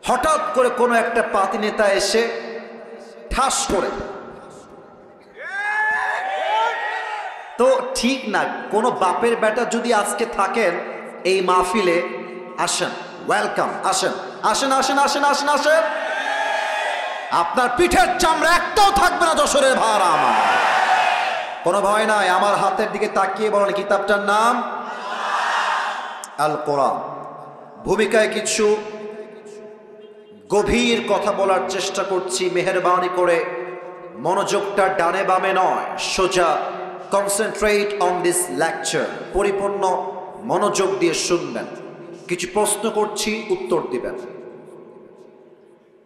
হঠাৎ করে কোনো একটা পাতি নেতা এসে ঠাস করে, তো ঠিক না। কোনো বাপের বেটা যদি আজকে থাকেন এই মাহফিলে, আসেন, ওয়েলকাম, আসেন আসেন আসেন আসেন আসেন আসেন। আপনার পিঠের চামড়া একটাও থাকবে না যশোরের ভাড়া আমার, কোনো ভয় নাই। আমার হাতের দিকে তাকিয়ে বলেন কিতাবটার নাম আল কোরআন। ভূমিকায় কিছু গভীর কথা বলার চেষ্টা করছি, মেহেরবানি করে মনোযোগটা ডানে বামে নয়, সোজা কনসেন্ট্রেট অন দিস লেকচার, পরিপূর্ণ মনোযোগ দিয়ে শুনবেন। কিছু প্রশ্ন করছি, উত্তর দিবেন।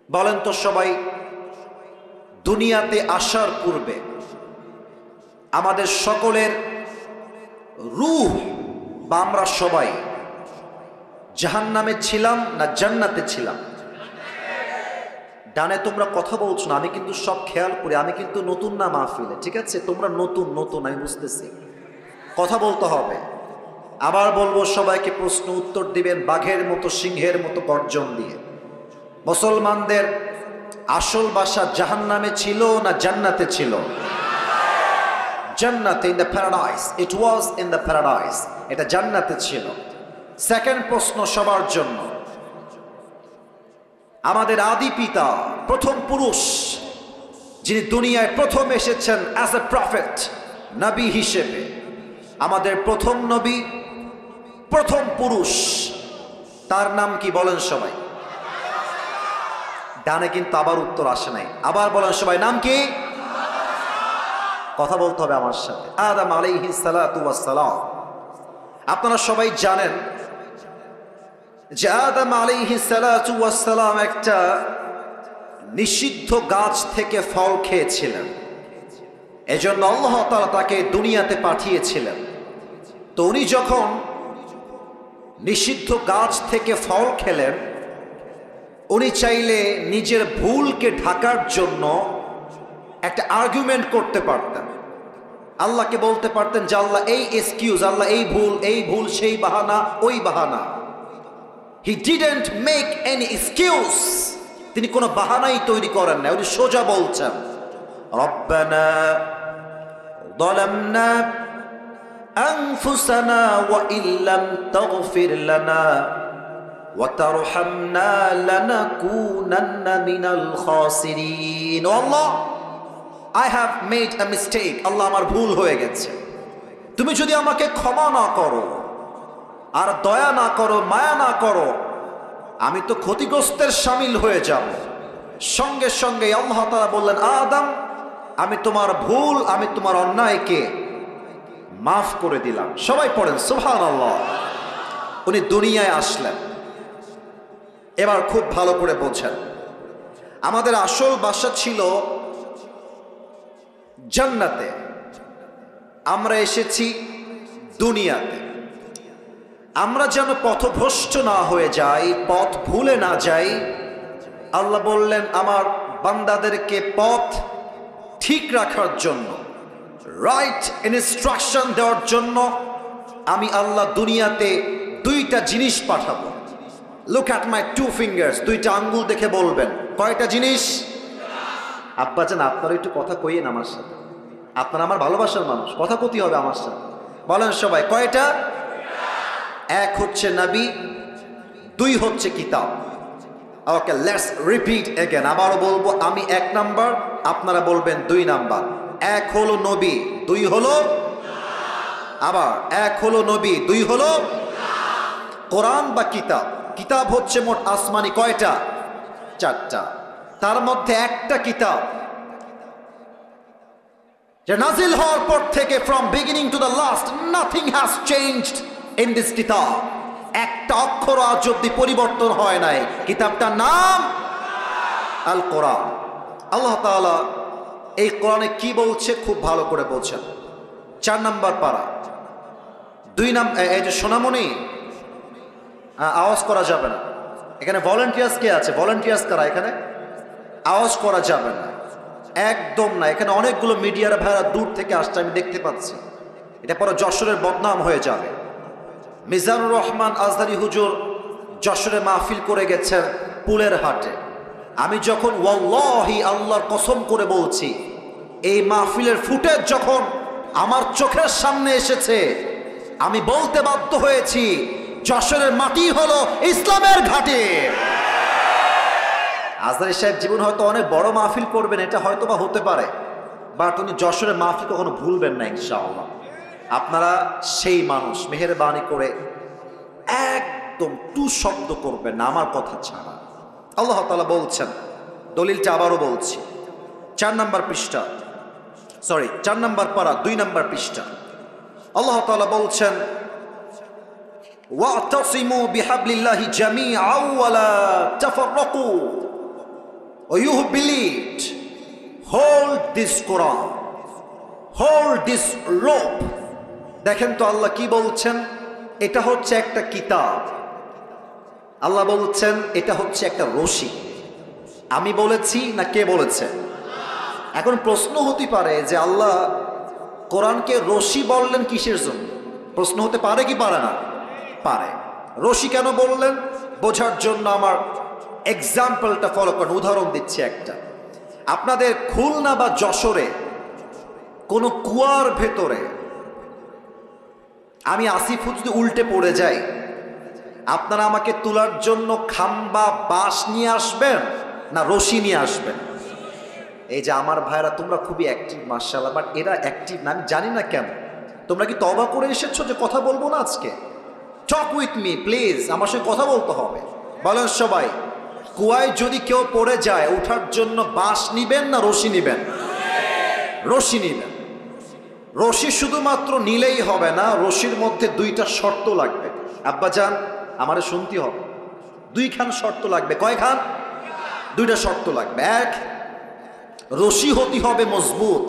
বলেন তো সবাই, দুনিয়াতে আসার পূর্বে আমাদের সকলের রূহ বা আমরা সবাই জাহান্নামে ছিলাম না জান্নাতে ছিলাম? ডানে তোমরা কথা বলছো না, আমি কিন্তু সব খেয়াল করি। আমি কিন্তু নতুন না মাহফিলে, ঠিক আছে? তোমরা নতুন নতুন, আমি বুঝতেছি। কথা বলতে হবে। আবার বলবো, সবাইকে প্রশ্ন উত্তর দিবেন বাঘের মতো, সিংহের মতো গর্জন দিয়ে। মুসলমানদের আসল বাসা জাহান্নামে ছিল না জান্নাতে ছিল? জান্নাতে, in the paradise. It was in the paradise, এটা জান্নাতে ছিল। সেকেন্ড প্রশ্ন সবার জন্য, আমাদের আদি পিতা, প্রথম পুরুষ, যিনি দুনিয়ায় প্রথম এসেছেন অ্যাজ এ প্রফেট, নবী হিসেবে, আমাদের প্রথম নবী, প্রথম পুরুষ, তার নাম কি বলেন সবাই? ডানে কিন্তু আবার উত্তর আসে নাই। আবার বলেন সবাই, নাম কি? কথা বলতে হবে আমার সাথে। আদম আলাইহিস সালাতু ওয়াস সালাম। আপনারা সবাই জানেন যে আদম আলাইহিস সালাতু ওয়াস সালাম একটা নিষিদ্ধ গাছ থেকে ফল খেয়েছিলেন। এজন্য আল্লাহ তাআলা তাকে দুনিয়াতে পাঠিয়েছিলেন। তো উনি যখন নিষিদ্ধ গাছ থেকে ফল খেলেন, উনি চাইলে নিজের ভুলকে ঢাকার জন্য একটা আর্গুমেন্ট করতে পারতেন। আল্লাহকে বলতে পারতেন যে আল্লাহ এই এক্সকিউজ, আল্লাহ এই ভুল, সেই বাহানা, ওই বাহানা। He didn't make any excuse. তিনি কোনো বাহানাই তৈরি করেন না, উনি সোজা বলছেন, রব্বানা যালামনা আনফুসানা ওয়া ইল্লাম তাগফির লানা ওয়া তারহামনা লানাকুনান্না মিনাল খাসিরিন। ও আল্লাহ, I have made a mistake. আল্লাহ, আমার ভুল হয়ে গেছে। তুমি যদি আমাকে ক্ষমা না করো, আর দয়া না করো, মায়া না করো, আমি তো ক্ষতিগ্রস্তের শামিল হয়ে যাব। সঙ্গে সঙ্গে আল্লাহ তাআলা বললেন, আদম, আমি তোমার ভুল, আমি তোমার অন্যায়কে মাফ করে দিলাম। সবাই পড়েন সুবহানাল্লাহ। উনি দুনিয়ায় আসলেন। এবার খুব ভালো করে বোঝেন, আমাদের আসল বাসা ছিল জান্নাতে, আমরা এসেছি দুনিয়াতে। আমরা যেন পথভ্রষ্ট না হয়ে যাই, পথ ভুলে না যাই, আল্লাহ বললেন আমার বান্দাদেরকে পথ ঠিক রাখার জন্য, রাইট ইনস্ট্রাকশন দেওয়ার জন্য আমি আল্লাহ দুনিয়াতে দুইটা জিনিস পাঠাবো। Look at my two fingers, দুইটা আঙ্গুল দেখে বলবেন কয়টা জিনিস? আব্বাজান, আপনারা একটু কথা কইয়েন আমার সাথে, আপনারা আমার ভালোবাসার মানুষ, কথা কতি হবে আমার সাথে। বলেন সবাই, কয়টা? এক হচ্ছে নবী, দুই হচ্ছে কিতাব। ওকে, লেটস রিপিট এগেন। আবারও বলবো, আমি এক নাম্বার, আপনারা বলবেন দুই নাম্বার। এক হলো নবী, দুই হলো, আবার এক হলো নবী, দুই হলো কোরআন বা কিতাব। কিতাব হচ্ছে মোট আসমানি কয়টা? চারটা। তার মধ্যে একটা কিতাব যে নাজিল হওয়ার পর থেকে from beginning to the last nothing has changed in this কিতাব। একটা অক্ষর আজ অব্দি পরিবর্তন হয় নাই। কিতাবটার নাম আল কোরআন। আল্লাহ তাআলা এই কোরআনে কি বলছে খুব ভালো করে বলছেন। 4 নাম্বার পারা, 2 নাম্বার। এই যে সোনামণি, আওয়াজ করা যাবে না এখানে। ভলেন্টিয়ার্স কে আছে? ভলেন্টিয়ার্স কারা এখানে? আওয়াজ করা যাবে না, একদম না। এখানে অনেকগুলো মিডিয়ার ভাইরা দূর থেকে আসছে, আমি দেখতে পাচ্ছি। এটা পরে যশোরের বদনাম হয়ে যাবে। মিজানুর রহমান আজহারি হুজুর যশোরে মাহফিল করে গেছেন, পুলের হাটে। আমি যখন ওয়াল্লাহি আল্লাহর কসম করে বলছি, এই মাহফিলের ফুটেজ যখন আমার চোখের সামনে এসেছে, আমি বলতে বাধ্য হয়েছি যশোরের মাটি হলো ইসলামের ঘাটে। আজহারী সাহেব জীবন হয়তো অনেক বড় মাহফিল করবেন, এটা হয়তো বা হতে পারে, বাট উনি যশোরের মাহফিল কখনো ভুলবেন না ইনশাআল্লাহ। আপনারা সেই মানুষ, মেহেরবানি করে একদম টু শব্দ করবেন না আমার কথা ছাড়া। আল্লাহ তাআলা বলছেন, দলিলটা আবারও বলছি, 4 নম্বর পৃষ্ঠা, 4 নম্বর পারা 2 নম্বর পৃষ্ঠা। আল্লাহ তাআলা বলছেন, ওয়াতাসিমু বিহাবলিল্লাহি জামিআন ওয়া লা তাফাররাকু। Oh, you who believed, hold this Quran, hold this rope. দেখেন তো আল্লাহ কি বলছেন, এটা হচ্ছে একটা কিতাব। আল্লাহ বলছেন এটা হচ্ছে একটা রশি। আমি বলেছি না কে বলেছে? এখন প্রশ্ন হতে পারে যে আল্লাহ কোরআনকে রশি বললেন কিসের জন্য? প্রশ্ন হতে পারে কি পারে না? পারে। রশি কেন বললেন বোঝার জন্য আমার এক্সাম্পলটা ফলো করেন। উদাহরণ দিচ্ছি একটা। আপনাদের খুলনা বা যশোরে কোনো কুয়ার ভেতরে আমি আসিফ যদি উল্টে পড়ে যাই, আপনারা আমাকে তোলার জন্য খাম্বা বাঁশ নিয়ে আসবেন না রশি নিয়ে আসবেন? এই যে আমার ভাইরা তোমরা খুবই অ্যাক্টিভ মাশাআল্লাহ, বাট এরা অ্যাক্টিভ না, আমি জানি না কেন। তোমরা কি তওবা করে এসেছো যে কথা বলবো না আজকে? টক উইথ মি প্লিজ, আমার সঙ্গে কথা বলতে হবে। বলেন সবাই, কুয়ায় যদি কেউ পড়ে যায় ওঠার জন্য বাঁশ নিবেন না রশি নিবেন? রশি নিবেন। রশি শুধুমাত্র নিলেই হবে না, রশির মধ্যে 2টা শর্ত লাগবে। আব্বাজান আমারে শুনতে হবে, 2খান শর্ত লাগবে। কয়খান? 2টা শর্ত লাগবে। 1, রশি হতে হবে মজবুত।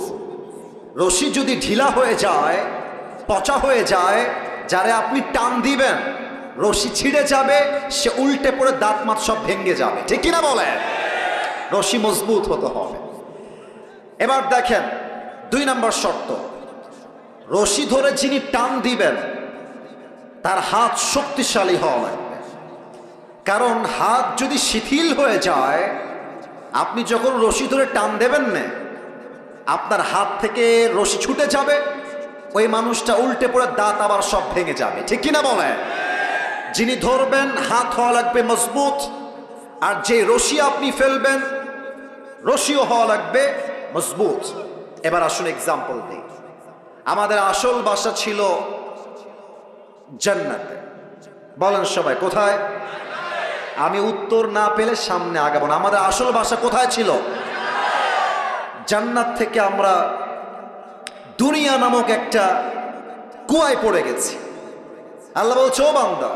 রশি যদি ঢিলা হয়ে যায়, পচা হয়ে যায়, যারে আপনি টান দিবেন রশি ছিঁড়ে যাবে, সে উল্টে পড়ে দাঁত মাত সব ভেঙে যাবে। ঠিক কিনা বলে? রশি মজবুত হতে হবে। এবার দেখেন 2 নম্বর শর্ত, রশি ধরে যিনি টান দিবেন তার হাত শক্তিশালী হওয়া লাগবে। কারণ হাত যদি শিথিল হয়ে যায়, আপনি যখন রশি ধরে টান দেবেন না, আপনার হাত থেকে রশি ছুটে যাবে, ওই মানুষটা উল্টে পড়ে দাঁত আবার সব ভেঙে যাবে। ঠিক কিনা বলে? যিনি ধরবেন হাত হওয়া লাগবে মজবুত, আর যে রশি আপনি ফেলবেন রশিও হওয়া লাগবে মজবুত। এবার আসুন এক্সাম্পল দিই। আমাদের আসল বাসা ছিল জান্নাতে। বলেন সবাই কোথায়? আমি উত্তর না পেলে সামনে আগাবো না। আমাদের আসল বাসা কোথায় ছিল? জান্নাত থেকে আমরা দুনিয়া নামক একটা কুয়ায় পড়ে গেছি। আল্লাহ বলছে, ও বান্দা,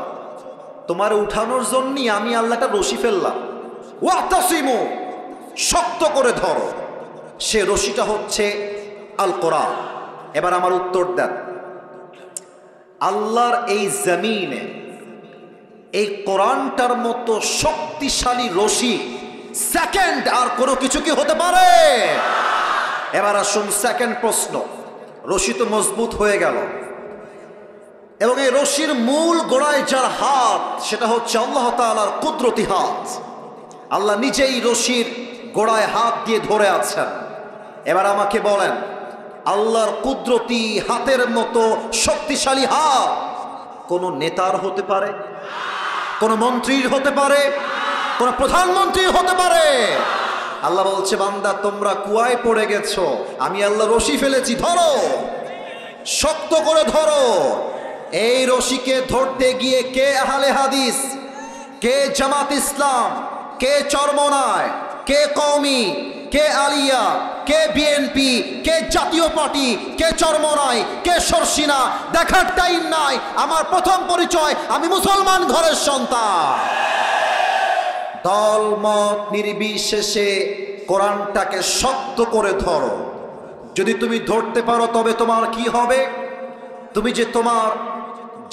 তোমার উঠানোর জন্যই আমি আল্লাহটা রশি ফেললাম। ওয়াতাসিমু, শক্ত করে ধরো। সে রশিটা হচ্ছে আল কোরআন। এবার আমার উত্তর দেন, আল্লাহর এই জমিনে এই কোরআনটার মতো শক্তিশালী রশি সেকেন্ড আর কোনো কিছু কি হতে পারে? এবার আসুন সেকেন্ড প্রশ্ন। রশি তো মজবুত হয়ে গেল, এবং এই রশির মূল গোড়ায় যার হাত, সেটা হচ্ছে আল্লাহ তাআলার কুদরতি হাত। আল্লাহ নিজেই রশির গোড়ায় হাত দিয়ে ধরে আছেন। এবার আমাকে বলেন, আল্লাহর কুদরতি হাতের মতো শক্তিশালী হাত কোন নেতার হতে পারে? কোন মন্ত্রীর হতে পারে? কোন প্রধানমন্ত্রীর হতে পারে? আল্লাহ বলছে, বান্দা তোমরা কুয়ায় পড়ে গেছো, আমি আল্লাহ রশি ফেলেছি, ধরো, শক্ত করে ধরো। এই রশিকে ধরতে গিয়ে কে আহলে হাদিস, কে জামাত ইসলাম, কে চরমনায়, কে কওমি, কে আলিয়া, কে বিএনপি, কে জাতীয় পার্টি, কে চরমনায়, কে সরসিনা, দেখার টাইম নাই। আমার প্রথম পরিচয়, আমি মুসলমান ঘরের সন্তান। দল মত নির্বিশেষে কোরআনটাকে শক্ত করে ধরো। যদি তুমি ধরতে পারো তবে তোমার কি হবে? তুমি যে তোমার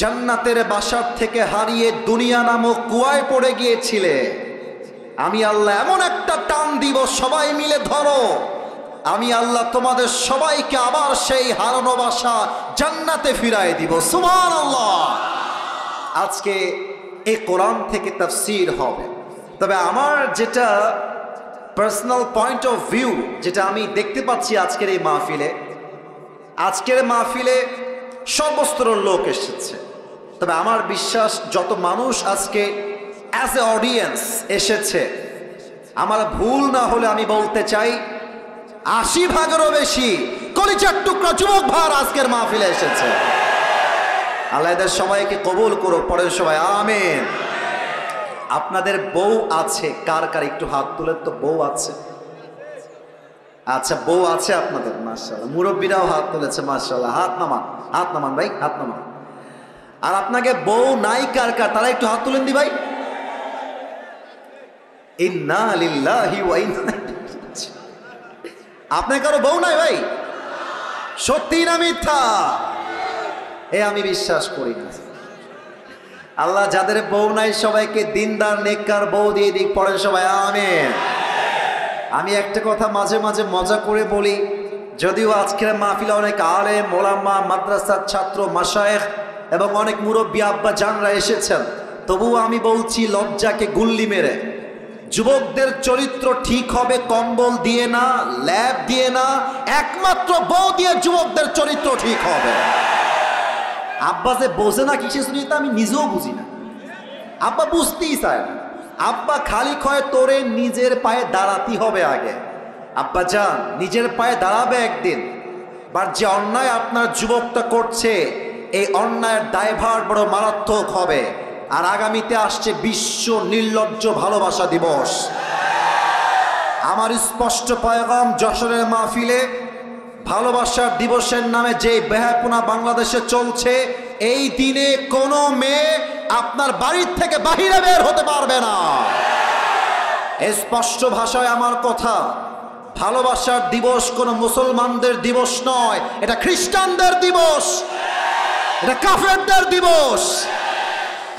জান্নাতের বাসার থেকে হারিয়ে দুনিয়া নামক কুয়ায় পড়ে গিয়েছিলে, আমি আল্লাহ এমন একটা টান দিব, সবাই মিলে ধরো, আমি আল্লাহ তোমাদের সবাইকে আবার সেই হারানো বাসা জান্নাতে ফিরাই দিব। সুবহানাল্লাহ। আজকে এই কোরআন থেকে তাফসীর হবে। তবে আমার যেটা পার্সোনাল পয়েন্ট অফ ভিউ, যেটা আমি দেখতে পাচ্ছি আজকের এই মাহফিলে সর্বস্তরের লোক এসেছে। তবে আমার বিশ্বাস যত মানুষ আজকে অ্যাজ এ অডিয়েন্স এসেছে, আমার ভুল না হলে আমি বলতে চাই 80% বেশি কলিজার টুকরা যুবক ভাই আজকের মাহফিলে এসেছে। আল্লাহ এদের সবাইকে কবুল করো, পরের সবাই আমিন। আপনাদের বউ আছে কার কার একটু হাত তুলেন তো। বউ আছে? আচ্ছা, বউ আছে আপনাদের, মাশাআল্লাহ। মুরব্বীরাও হাত তুলেছে, মাশাআল্লাহ। হাত নামান ভাই, হাত নামান। আর আপনাকে বউ নাই কার কার, তারা একটু হাত তুলেন দি ভাই। ইন্না লিল্লাহি ওয়া ইন্না ইলাইহি রাজিউন। আপনার কারো বউ নাই ভাই? সত্যি না মিথ্যা? আমি বিশ্বাস করি না। আল্লাহ যাদের বউ নাই সবাইকে দিনদার নেককার বউ দিয়ে দিক, পড়েন সবাই আমিন। আমি একটা কথা মাঝে মাঝে মজা করে বলি, যদিও আজকের মাহফিলে অনেক আলেম ওলামা, মাদ্রাসার ছাত্র, মাশায়েখ এবং অনেক মুরব্বী আব্বা জানরা এসেছেন, তবুও আমি বলছি লজ্জাকে গুল্লি মেরে, যুবকদের চরিত্র ঠিক হবে কম্বল দিয়ে না, ল্যাব দিয়ে না, একমাত্র বউ দিয়ে যুবকদের চরিত্র ঠিক হবে। আব্বা যে বোঝে না কিসে শুনি, তা আমি নিজেও বুঝি না। আব্বা বুঝতেই চায় না। আব্বা খালি কয় তোরে নিজের পায়ে দাঁড়াতে হবে আগে। আব্বা যান নিজের পায়ে দাঁড়াবে একদিন, বাট যে অন্যায় আপনার যুবকটা করছে, এই অন্যায়ের দায়ভার বড় মারাত্মক হবে। আর আগামীতে আসছে বিশ্ব নির্লজ্জ ভালোবাসা দিবস। আমার স্পষ্ট পয়গাম যশোরের মাহফিলে, ভালোবাসার দিবসের নামে যে বেহায়াপনা বাংলাদেশে চলছে, এই দিনে কোনো মেয়ে আপনার বাড়ির থেকে বাহিরে বের হতে পারবে না। স্পষ্ট ভাষায় আমার কথা, ভালোবাসার দিবস কোনো মুসলমানদের দিবস নয়, এটা খ্রিস্টানদের দিবস, এটা কাফেরদের দিবস।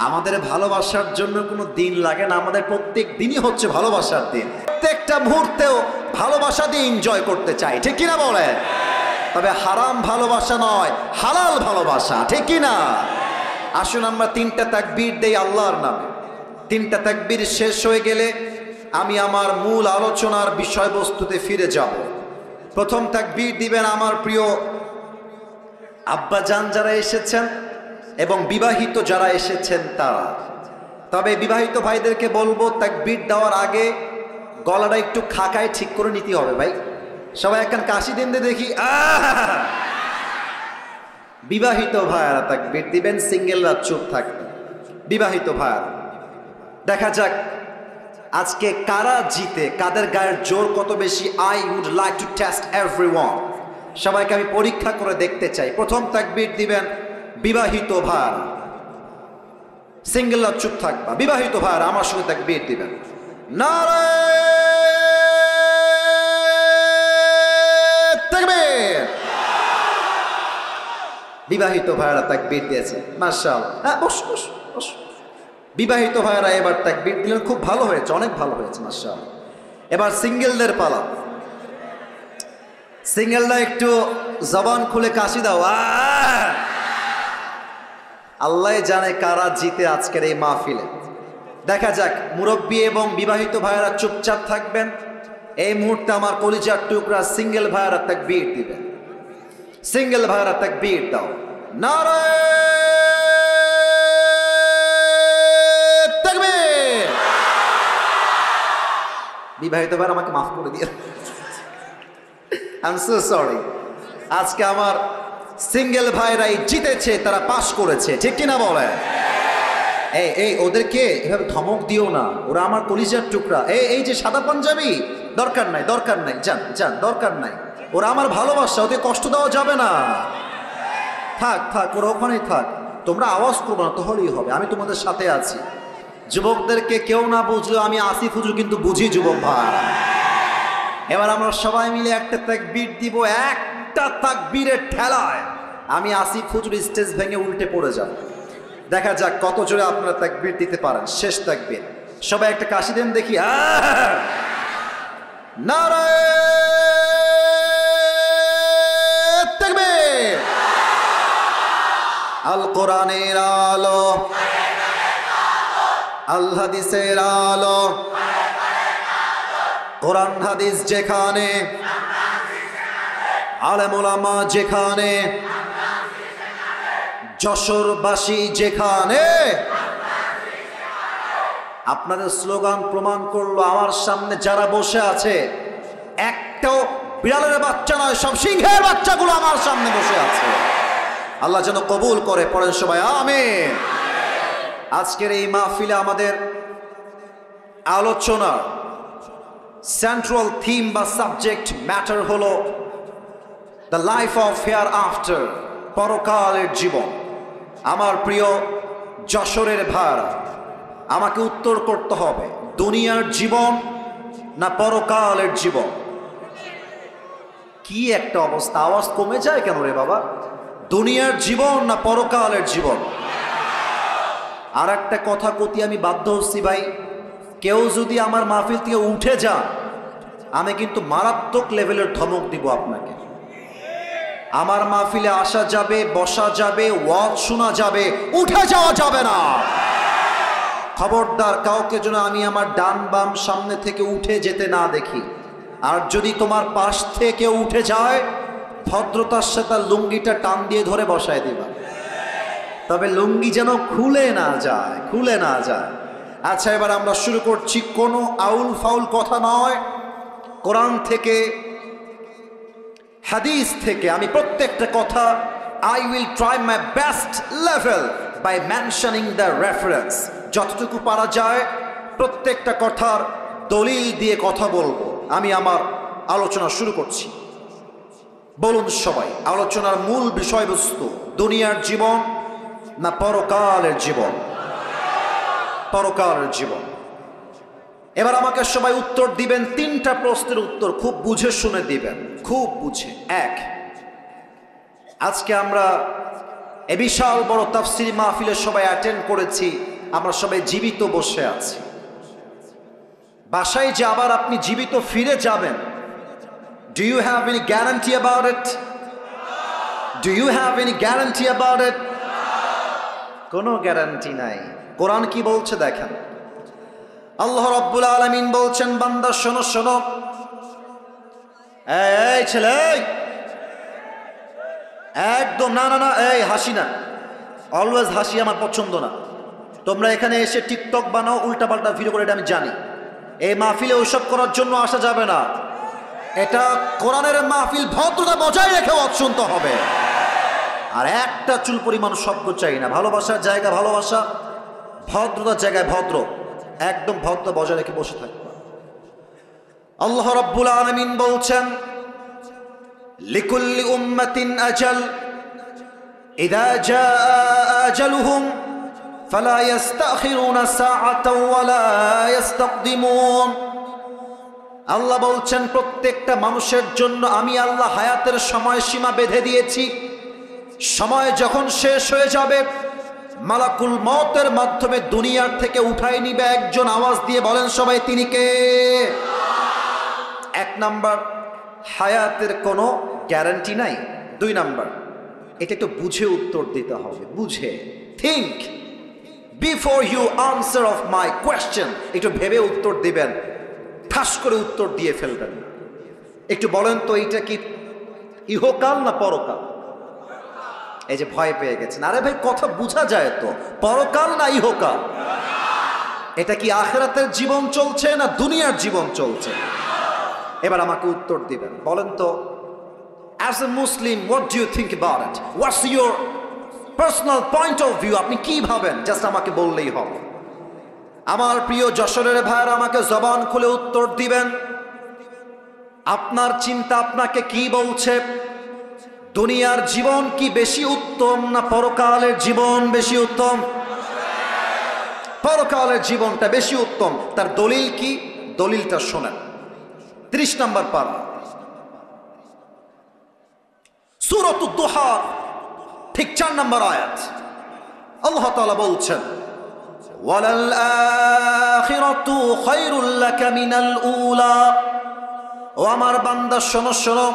আমাদের ভালোবাসার জন্য কোনো দিন লাগে না, আমাদের প্রত্যেক দিনই হচ্ছে ভালোবাসার দিন। প্রত্যেকটা মুহূর্তেও ভালোবাসা দিয়ে এনজয় করতে চাই, ঠিক কিনা বলেন? তবে হারাম ভালোবাসা নয়, হালাল ভালোবাসা, ঠিক কিনা? আসুন আমরা 3টা তাকবীর দেই আল্লাহর নামে। 3টা তাকবীর শেষ হয়ে গেলে আমি আমার মূল আলোচনার বিষয়বস্তুতে ফিরে যাব। প্রথম তাকবীর দিবেন আমার প্রিয় আব্বা জান যারা এসেছেন এবং বিবাহিত যারা এসেছেন তারা। তবে বিবাহিত ভাইদেরকে বলবো তাকবীর দেওয়ার আগে গলাটা একটু খাকায় ঠিক করে নিতে হবে ভাই। সবাই এখন কাশি দিন দিয়ে দেখি। বিবাহিত ভাইয়ারা তাকবীর দিবেন, সিঙ্গেলরা চুপ থাকবেন। বিবাহিত ভাইয়ারা, দেখা যাক আজকে কারা জিতে, কাদের গায়ের জোর কত বেশি। I would like to test everyone. সবাইকে আমি পরীক্ষা করে দেখতে চাই। প্রথম তাকবীর দিবেন বিবাহিত ভাইয়ারা, সিঙ্গেলরা চুপ থাকবা। বিবাহিত ভাইয়ারা আমার সঙ্গে তাকবীর দিবেন। নারে তাকবীর। বিবাহিত ভাইয়ারা তাকবীর দিয়েছে, মাশাআল্লাহ। হ্যাঁ, বস বস বস। বিবাহিত ভাইয়ারা এবার তাকবীর দিলেন, খুব ভালো হয়েছে, অনেক ভালো হয়েছে, মাশাআল্লাহ। এবার সিঙ্গেলদের পালা। সিঙ্গেলরা একটু জবান খুলে কাশি দাও। আল্লাহ জানে কারা জিতে আজকের এই মাহফিলে। দেখা যাক। মুরব্বী এবং বিবাহিত ভাইয়ারা চুপচাপ থাকবেন। এই মুহূর্তে আমার কলিজার টুকরা সিঙ্গেল ভাইয়ারা তাকবীর দিবেন। সিঙ্গেল ভাইয়ারা তাকবীর দাও। নারে তাকবীর। বিবাহিত ভাইয়ারা আমাকে মাফ করে দিয়ে, আই এম সো সরি। আজকে আমার সিঙ্গেল ভাইরাই জিতেছে, তারা পাস করেছে, ঠিক কিনা বলে? এই ওদেরকে এভাবে ধমক দিও না, ওরা আমার কলিজার টুকরা। এই যে সাদা পাঞ্জাবি, দরকার নাই, দরকার নাই, যান যান, দরকার নাই। ওরা আমার ভালোবাসা, ওদের কষ্ট দেওয়া যাবে না। থাক থাক, ওরা ওখানেই থাক। তোমরা আওয়াজ করবো না, তাহলেই হবে। আমি তোমাদের সাথে আছি। যুবকদেরকে কেউ না বুঝলেও আমি আসিফ হুজুর কিন্তু বুঝি যুবক ভাই। এবার আমরা সবাই মিলে একটা তাকবীর দিব। একটা তাকবীরের ঠেলায় আমি আসিফ হুজুর স্টেজ ভেঙে উল্টে পড়ে যাব। দেখা যাক কত জোরে আপনারা তাকবীর দিতে পারেন। শেষ তাকবীর, সবাই একটা কাশি দেন দেখি। নারে তাকবীর। আল কোরআনের আলো, আল হাদিসের আলো, কোরআন হাদিস যেখানে, আলেম ওলামা যেখানে, যশোরবাসী যেখানে। আপনাদের স্লোগান প্রমাণ করলো আমার সামনে যারা বসে আছে একটাও বিড়ালের বাচ্চা নয়, সব সিংহের বাচ্চাগুলো আমার সামনে বসে আছে। আল্লাহ যেন কবুল করে, পড়েন সবাই আমিন। আজকের এই মাহফিলে আমাদের আলোচনার সেন্ট্রাল থিম বা সাবজেক্ট ম্যাটার হলো the life of hair after, পরকালের জীবন। আমার প্রিয় যশোরের ভাইরা, আমাকে উত্তর করতে হবে, দুনিয়ার জীবন না পরকালের জীবন? কি একটা অবস্থা, আওয়াজ কমে যায় কেন রে বাবা? দুনিয়ার জীবন না পরকালের জীবন? আর একটা কথা কতি আমি বাধ্য হচ্ছি ভাই, কেউ যদি আমার মাহফিল থেকে উঠে যান, আমি কিন্তু মারাত্মক লেভেলের ধমক দিব আপনাকে। আমার মাহফিলে আসা যাবে, বসা যাবে, ওয়াজ শোনা যাবে, উঠে যাওয়া যাবে না। খবরদার, কাউকে যেন আমি আমার ডান বাম সামনে থেকে উঠে যেতে না দেখি। আর যদি তোমার পাশ থেকে উঠে যায়, ভদ্রতার সাথে লুঙ্গিটা টান দিয়ে ধরে বসায় দিবা, তবে লুঙ্গি যেন খুলে না যায়, খুলে না যায়। আচ্ছা, এবার আমরা শুরু করছি। কোনো আউল ফাউল কথা নয়, কোরআন থেকে, হাদিস থেকে আমি প্রত্যেকটা কথা I will try my best level by mentioning the reference. যতটুকু পারা যায় প্রত্যেকটা কথার দলিল দিয়ে কথা বলবো। আমি আমার আলোচনা শুরু করছি। বলুন সবাই, আলোচনার মূল বিষয়বস্তু দুনিয়ার জীবন না পরকালের জীবন? পরকালের জীবন। এবার আমাকে সবাই উত্তর দিবেন, তিনটা প্রশ্নের উত্তর খুব বুঝে শুনে দিবেন, খুব বুঝে। এক, আজকে আমরা এ বিশাল বড় তাফসীর মাহফিলে সবাই অ্যাটেন্ড করেছি, আমরা সবাই জীবিত বসে আছি। বাসায় যে আবার আপনি জীবিত ফিরে যাবেন, do you have any guarantee about it? Do you have any guarantee about it? কোনো গ্যারান্টি নাই। কোরআন কি বলছে দেখেন। আল্লাহ রাব্বুল আলামিন বলছেন, বান্দা শোনো শোনো, এই ছেলে, একদম না না না, এই হাসি না, অলওয়েজ হাসি আমার পছন্দ না। তোমরা এখানে এসে টিকটক বানাও, উল্টাপাল্টা ভিডিও করে, এটা আমি জানি। এই মাহফিলে ওইসব করার জন্য আসা যাবে না। এটা কোরআনের মাহফিল, ভদ্রতা বজায় রেখে শুনতে হবে। আর একটা চুল পরিমাণ শব্দ চাই না। ভালোবাসার জায়গা ভালোবাসা, ভদ্রতার জায়গায় ভদ্র, একদম ভদ্র বজায় রেখে বসে থাকবে। আল্লাহ রাব্বুল আলামিন বলছেন, লিকুল্লি উম্মাতিন আজাল ইযা জাআ আজালুহুম ফালা ইস্তাখিরুনা সাআতাও ওয়ালা ইস্তাকদিমুন। আল্লাহ বলছেন, প্রত্যেকটা মানুষের জন্য আমি আল্লাহ হায়াতের সময়সীমা বেঁধে দিয়েছি। সময় যখন শেষ হয়ে যাবে, মালাকুল মওতের মাধ্যমে দুনিয়ার থেকে উঠাই নিবে একজন। আওয়াজ দিয়ে বলেন সবাই, তিনি কে? এক নাম্বার, হায়াতের কোনো গ্যারান্টি নাই। দুই নাম্বার, এটা একটু বুঝে উত্তর দিতে হবে, বুঝে। Think before you answer of my question. একটু ভেবে উত্তর দিবেন, ঠাস করে উত্তর দিয়ে ফেলবেন না। একটু বলেন তো, এইটা কি ইহকাল না পরকাল? এই যে ভয় পেয়ে গেছেন, আরে ভাই কথা বোঝা যায় তো, পরকাল না ইহকাল? এটা কি আখিরাতের জীবন চলছে না দুনিয়ার জীবন চলছে? এবার আমাকে উত্তর দিবেন, বলেন তো, as a Muslim what do you think about it? What's your personal point of view? আপনি কি ভাবেন, জাস্ট আমাকে বললেই হবে। আমার প্রিয় যশোরের ভাইয়েরা, আমাকে জবান খুলে উত্তর দিবেন। আপনার চিন্তা আপনাকে কি বলছে? দুনিয়ার জীবন কি বেশি উত্তম না পরকালের জীবন বেশি উত্তম? পরকালের জীবনটা বেশি উত্তম। তার দলিল কি? দলিলটা শোনেন। 30 নম্বর পারা, সূরাতুদ দুহা, ঠিক 4 নম্বর আয়াত। আল্লাহ তাআলা বলছেন, ওয়ালাল আখিরাতু খায়রুল লাকা মিনাল উলা। ও আমার বান্দা শোনো শোনো,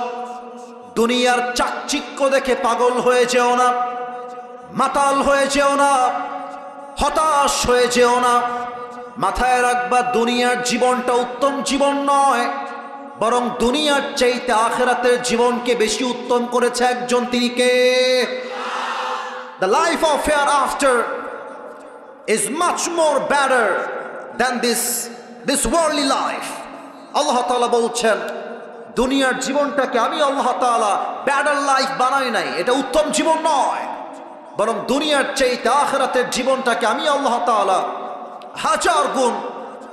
দুনিয়ার চাকচিক্য দেখে পাগল হয়ে যেও না, মাতাল হয়ে যেও না, হতাশ হয়ে যেও না। মাথায় রাখবা, দুনিয়ার জীবনটা উত্তম জীবন নয়, বরং দুনিয়ার চাইতে আখিরাতের জীবনকে বেশি উত্তম করেছে একজন, তিনি কে? The life of hereafter is much more better than this worldly life. আল্লাহ তাআলা বলছেন, দুনিয়ার জীবনটাকে আমি আল্লাহ তাআলা বেটার লাইফ বানাই নাই, এটা উত্তম জীবন নয়, বরং দুনিয়ার চাইতে আখিরাতের জীবনটাকে আমি আল্লাহ তাআলা হাজার গুণ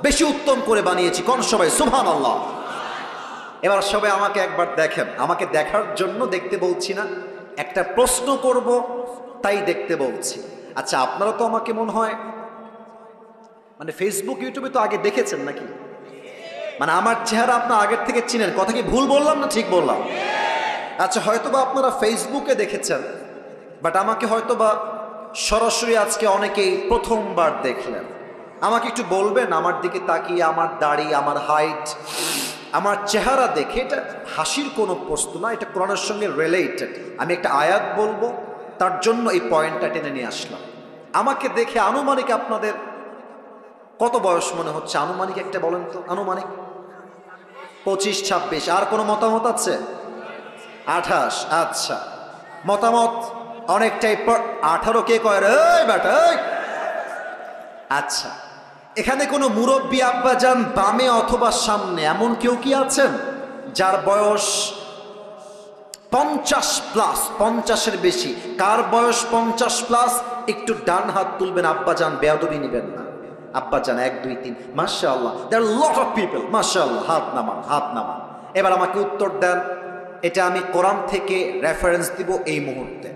বেশি উত্তম করে বানিয়েছি। কোন সবাই সুবহানাল্লাহ। এবার সবাই আমাকে একবার দেখেন, আমাকে দেখার জন্য দেখতে বলছি না, একটা প্রশ্ন করব তাই দেখতে বলছি। আচ্ছা, আপনারা তো আমাকে মনে হয় মানে ফেসবুক ইউটিউবে তো আগে দেখেছেন নাকি? মানে আমার চেহারা আপনার আগের থেকে চিনেন। কথা কি ভুল বললাম না ঠিক বললাম? আচ্ছা, হয়তোবা আপনারা ফেসবুকে দেখেছেন, বাট আমাকে হয়তোবা সরাসরি আজকে অনেকেই প্রথমবার দেখলেন। আমাকে একটু বলবেন, আমার দিকে তাকিয়ে আমার দাড়ি, আমার হাইট, আমার চেহারা দেখে, এটা হাসির কোনো প্রশ্ন না, এটা কোরআনের সঙ্গে রিলেটেড। আমি একটা আয়াত বলবো, তার জন্য এই পয়েন্টটা টেনে নিয়ে আসলাম। আমাকে দেখে আনুমানিক আপনাদের কত বয়স মনে হচ্ছে? আনুমানিক একটা বলেন তো, আনুমানিক 25-26। আর কোনো মতামত আছে? 28। আচ্ছা, মতামত অনেকটাই। 18 কে কয় রে বেটা? আচ্ছা, এখানে কোনো মুরব্বী আব্বাজান বামে অথবা সামনে এমন কেউ কি আছেন যার বয়স 50+, 50-এর বেশি? কার বয়স 50+? একটু ডান হাত তুলবেন, আব্বাজান, বেয়াদবি নিবেন না। আব্বাজান 1 2 3, মাশাআল্লাহ, দেয়ার আর লট অফ পিপল, মাশাআল্লাহ, হাত নামান, হাত নামান। এবার আমাকে উত্তর দেন, এটা আমি কোরআন থেকে রেফারেন্স দিব এই মুহূর্তে,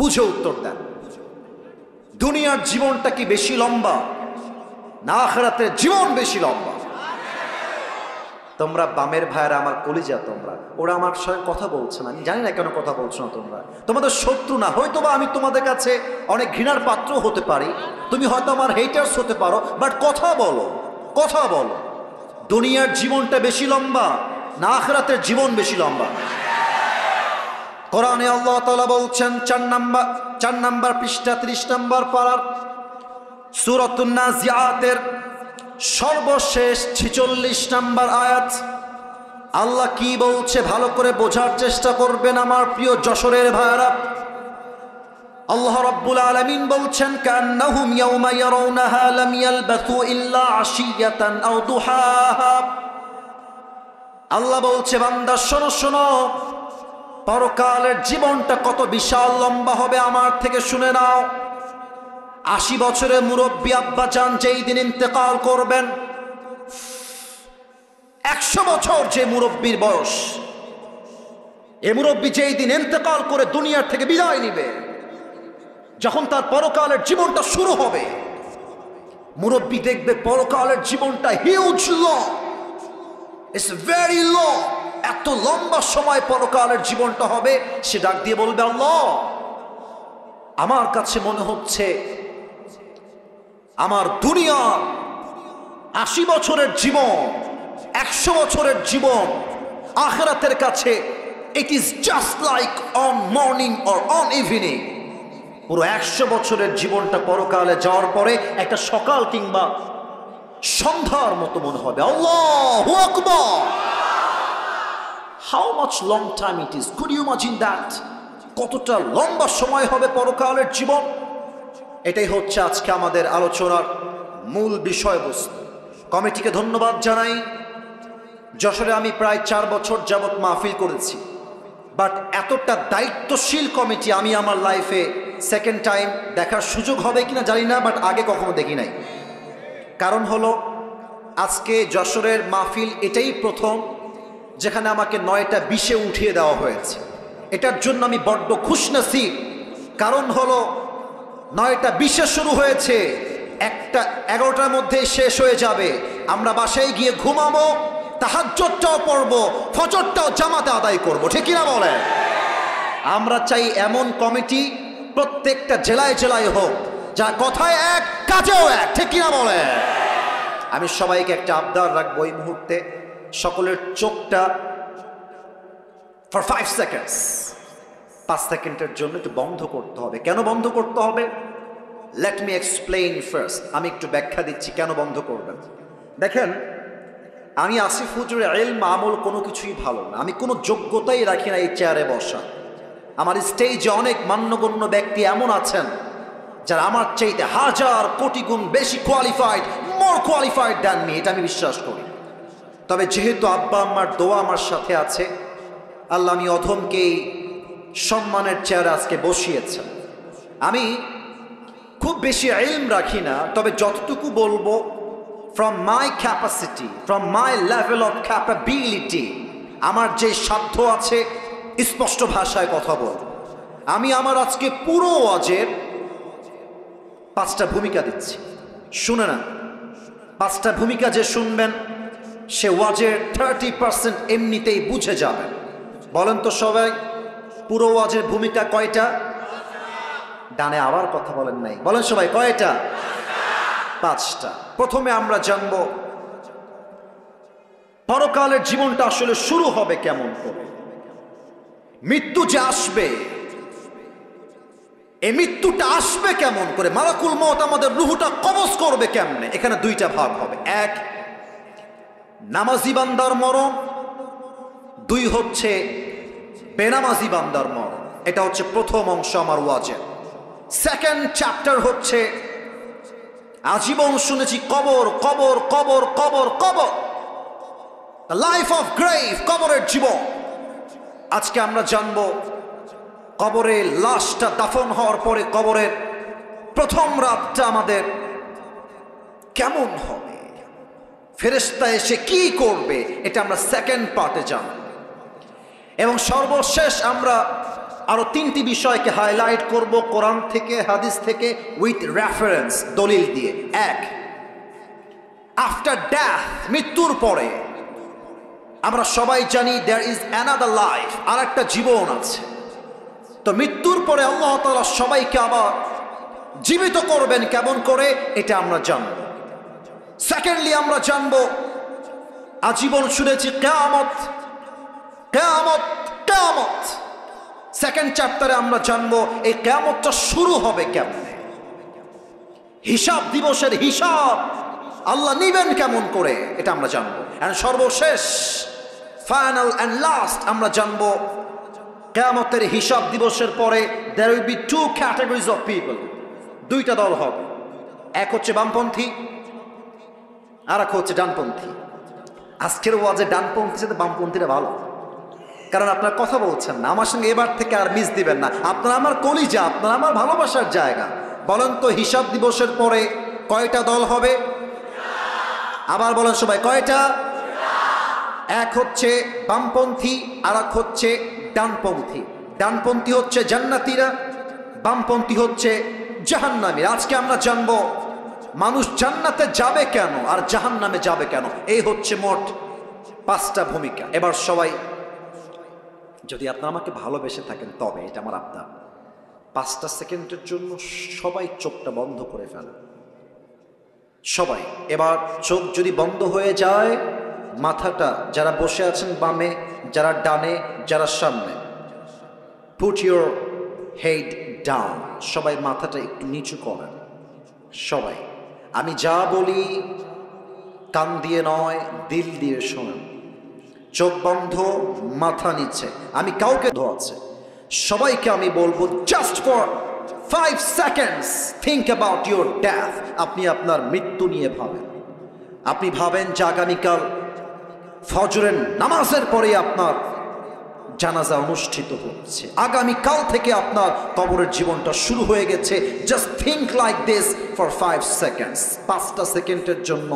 বুঝে উত্তর দেন। দুনিয়ার জীবনটা কি বেশি লম্বা না আখিরাতের জীবন বেশি লম্বা? তোমরা বামের ভাইয়েরা আমার কলিজা, তোমরা, ওরা আমার সঙ্গে কথা বলছে না, আমি জানি না কেন কথা বলছো না। তোমরা তোমাদের শত্রু না, হয়তোবা আমি তোমাদের কাছে অনেক ঘৃণার পাত্র হতে পারি, তুমি হয়তো আমার হেটার্স হতে পারো, বাট কথা বলো, কথা বলো। দুনিয়ার জীবনটা বেশি লম্বা না আখিরাতের জীবন বেশি লম্বা? কোরআনে আল্লাহ তাআলা বলছেন 4 নাম্বার পৃষ্ঠা 30 নাম্বার পারার সূরাতুন নাজিআতের সর্বশেষ 46 নাম্বার আয়াত। আল্লাহ কি বলছে ভালো করে বোঝার চেষ্টা করবেন আমার প্রিয় যশোরের ভাইরা। আল্লাহ রাব্বুল আলামিন বলছেন, কান্নাহুম ইয়াওমা ইয়ারাউনাহা লাম ইয়ালবাথু ইল্লা আশিয়াতান আও দুহাহা। আল্লাহ বলছে, বান্দা শোনো শোনো, পরকালের জীবনটা কত বিশাল লম্বা হবে আমার থেকে শুনে নাও। 80 বছরের মুরব্বী আব্বাজান যেই দিন ইন্তেকাল করবেন, 100 বছর যে মুরব্বীর বয়স, এ মুরব্বী যেই দিন ইন্তেকাল করে দুনিয়ার থেকে বিদায় নিবে, যখন তার পরকালের জীবনটা শুরু হবে, মুরব্বী দেখবে পরকালের জীবনটা huge long, it's very long, এত লম্বা সময় পরকালের জীবনটা হবে। সে ডাক দিয়ে বলবে, আল্লাহ, আমার কাছে মনে হচ্ছে আমার দুনিয়ার 80 বছরের জীবন, 100 বছরের জীবন আখিরাতের কাছে it is just like on morning or on evening. পুরো 100 বছরের জীবনটা পরকালে যাওয়ার পরে একটা সকাল কিংবা সন্ধ্যার মতো মনে হবে। আল্লাহু আকবার! How much long time it is, could you imagine that? কতটা লম্বা সময় হবে পরকালের জীবন। এটাই হচ্ছে আজকে আমাদের আলোচনার মূল বিষয়বস্তু। কমিটিকে ধন্যবাদ জানাই। যশোরে আমি প্রায় 4 বছর যাবৎ মাহফিল করেছি, বাট এতটা দায়িত্বশীল কমিটি আমি আমার লাইফে সেকেন্ড টাইম দেখার সুযোগ হবে কিনা জানি না, বাট আগে কখনো দেখি নাই। কারণ হলো, আজকে যশোরের মাহফিল এটাই প্রথম যেখানে আমাকে 9টা 20-এ উঠিয়ে দেওয়া হয়েছে। এটার জন্য আমি বড্ড খুশনসিব। কারণ হলো 9টা 20-এ শুরু হয়েছে, 11টার মধ্যে শেষ হয়ে যাবে। আমরা বাসায় গিয়ে ঘুমাবো, তাহাজ্জুদটাও পড়বো, ফজরটাও জামাতে আদায় করব, ঠিক কিনা বলে? আমরা চাই এমন কমিটি প্রত্যেকটা জেলায় জেলায় হোক, যা কথায় এক কাজেও এক, ঠিক কিনা বলে? আমি সবাইকে একটা আবদার রাখবো এই মুহূর্তে, সকলের চোখটা ফর 5 সেকেন্ডস, 5 সেকেন্ডের জন্য একটু বন্ধ করতে হবে। কেন বন্ধ করতে হবে? Let me explain first. আমি একটু ব্যাখ্যা দিচ্ছি কেন বন্ধ করবেন। দেখেন, আমি আসিফ হুজুরের ইলম আমল কোনো কিছুই ভালো না। আমি কোনো যোগ্যতাই রাখি না এই চেয়ারে বসা। আমার স্টেজে অনেক মান্যগণ্য ব্যক্তি এমন আছেন যারা আমার চাইতে হাজার কোটি গুণ বেশি কোয়ালিফাইড, মোর কোয়ালিফাইড দ্যান মি, এটা আমি বিশ্বাস করি। তবে যেহেতু আব্বা আম্মার দোয়া আমার সাথে আছে, আল্লাহ আমি অধমকেই সম্মানের চেয়ারে আজকে বসিয়েছেন। আমি খুব বেশি ইলম রাখি না, তবে যতটুকু বলবো from my capacity, from my level of capability, আমার যে সাধ্য আছে স্পষ্ট ভাষায় কথা বলবো। আমি আমার আজকে পুরো ওয়াজের 5টা ভূমিকা দিচ্ছি, শুনে না। 5টা ভূমিকা যে শুনবেন সে ওয়াজের 30% এমনিতেই বুঝে যাবেন। বলেন তো সবাই, পুরো ওয়াজের ভূমিকা কয়টা? ডানে আবার কথা বলেন নাই, বলেন সবাই কয়টা? 5টা। প্রথমে আমরা জানব পরকালের জীবনটা আসলে শুরু হবে কেমন করে। মৃত্যু যে আসবে, এই মৃত্যুটা আসবে কেমন করে, মালাকুল মউত আমাদের রূহটা কবজ করবে কেমনে। এখানে 2টা ভাগ হবে। 1 নামাজি বান্দার মরণ, 2 হচ্ছে বেনামাজি বান্দার মরণ। এটা হচ্ছে প্রথম অংশ আমার ওয়াজের। সেকেন্ড চ্যাপ্টার হচ্ছে আজীবন শুনেছি কবর কবর কবর কবর কবর, দ্য লাইফ অফ গ্রেভ, কবরের জীবন। আজকে আমরা জানব কবরে লাশটা দাফন হওয়ার পরে কবরের প্রথম রাতটা আমাদের কেমন হবে, ফেরেশতা এসে কি করবে, এটা আমরা সেকেন্ড পার্টে জানব। এবং সর্বশেষ আমরা আরো 3টি বিষয়কে হাইলাইট করব কোরআন থেকে, হাদিস থেকে, উইথ রেফারেন্স, দলিল দিয়ে। 1 আফটার ডেথ, মৃত্যুর পরে আমরা সবাই জানি দেয়ার ইজ অ্যানাদার লাইফ, আর একটা জীবন আছে। তো মৃত্যুর পরে আল্লাহ তাআলা সবাইকে আবার জীবিত করবেন কেমন করে, এটা আমরা জানব। সেকেন্ডলি আমরা জানব আজীবন শুনেছি কিয়ামত কিয়ামত কিয়ামত। সেকেন্ড চ্যাপ্টারে আমরা জানবো এই কিয়ামতটা শুরু হবে কেমনে, হিসাব দিবসের হিসাব আল্লাহ নিবেন কেমন করে, এটা আমরা জানবো। এন্ড সর্বশেষ, ফাইনাল এন্ড লাস্ট, আমরা জানবো কিয়ামতের হিসাব দিবসের পরে there will be 2 categories of people, 2টা দল হবে। এক হচ্ছে বামপন্থী, আর এক হচ্ছে ডানপন্থী। আজকের ওয়াজে ডানপন্থীর সাথে বামপন্থীরা ভালো, কারণ আপনারা কথা বলছেন না আমার সঙ্গে, এবার থেকে আর মিস দিবেন না। আপনারা আমার কলিজা, আপনারা আমার ভালোবাসার জায়গা। বলেন তো হিসাব দিবসের পরে কয়টা দল হবে? আবার বলেন সবাই কয়টা? এক হচ্ছে বামপন্থী, আর এক হচ্ছে ডানপন্থী। ডানপন্থী হচ্ছে জান্নাতীরা, বামপন্থী হচ্ছে জাহান্নামী। আজকে আমরা জানবো মানুষ জান্নাতে যাবে কেন আর জাহান্নামে যাবে কেন। এই হচ্ছে মোট 5টা ভূমিকা। এবার সবাই, যদি আপনারা আমাকে ভালোবেসে থাকেন তবে এটা আমার আবদার, 5টা সেকেন্ডের জন্য সবাই চোখটা বন্ধ করে ফেলেন। সবাই এবার চোখ যদি বন্ধ হয়ে যায়, মাথাটা যারা বসে আছেন বামে, যারা ডানে, যারা সামনে, পুট ইউর হেড ডাউন। সবাই মাথাটা একটু নিচু করেন। সবাই, আমি যা বলি কান দিয়ে নয় দিল দিয়ে শোনেন। চোখ বন্ধ, মাথা নিচে। আমি কাউকে ধোয়াচ্ছে, সবাইকে আমি বলবো just for 5 seconds think about your death। আপনি আপনার মৃত্যু নিয়ে ভাবেন। আপনি ভাবেন যে আগামীকাল ফজরের নামাজের পরে আপনার জানাজা অনুষ্ঠিত হচ্ছে, আগামীকাল থেকে আপনার কবরের জীবনটা শুরু হয়ে গেছে। Just think like this for 5 seconds। 5টা সেকেন্ডের জন্য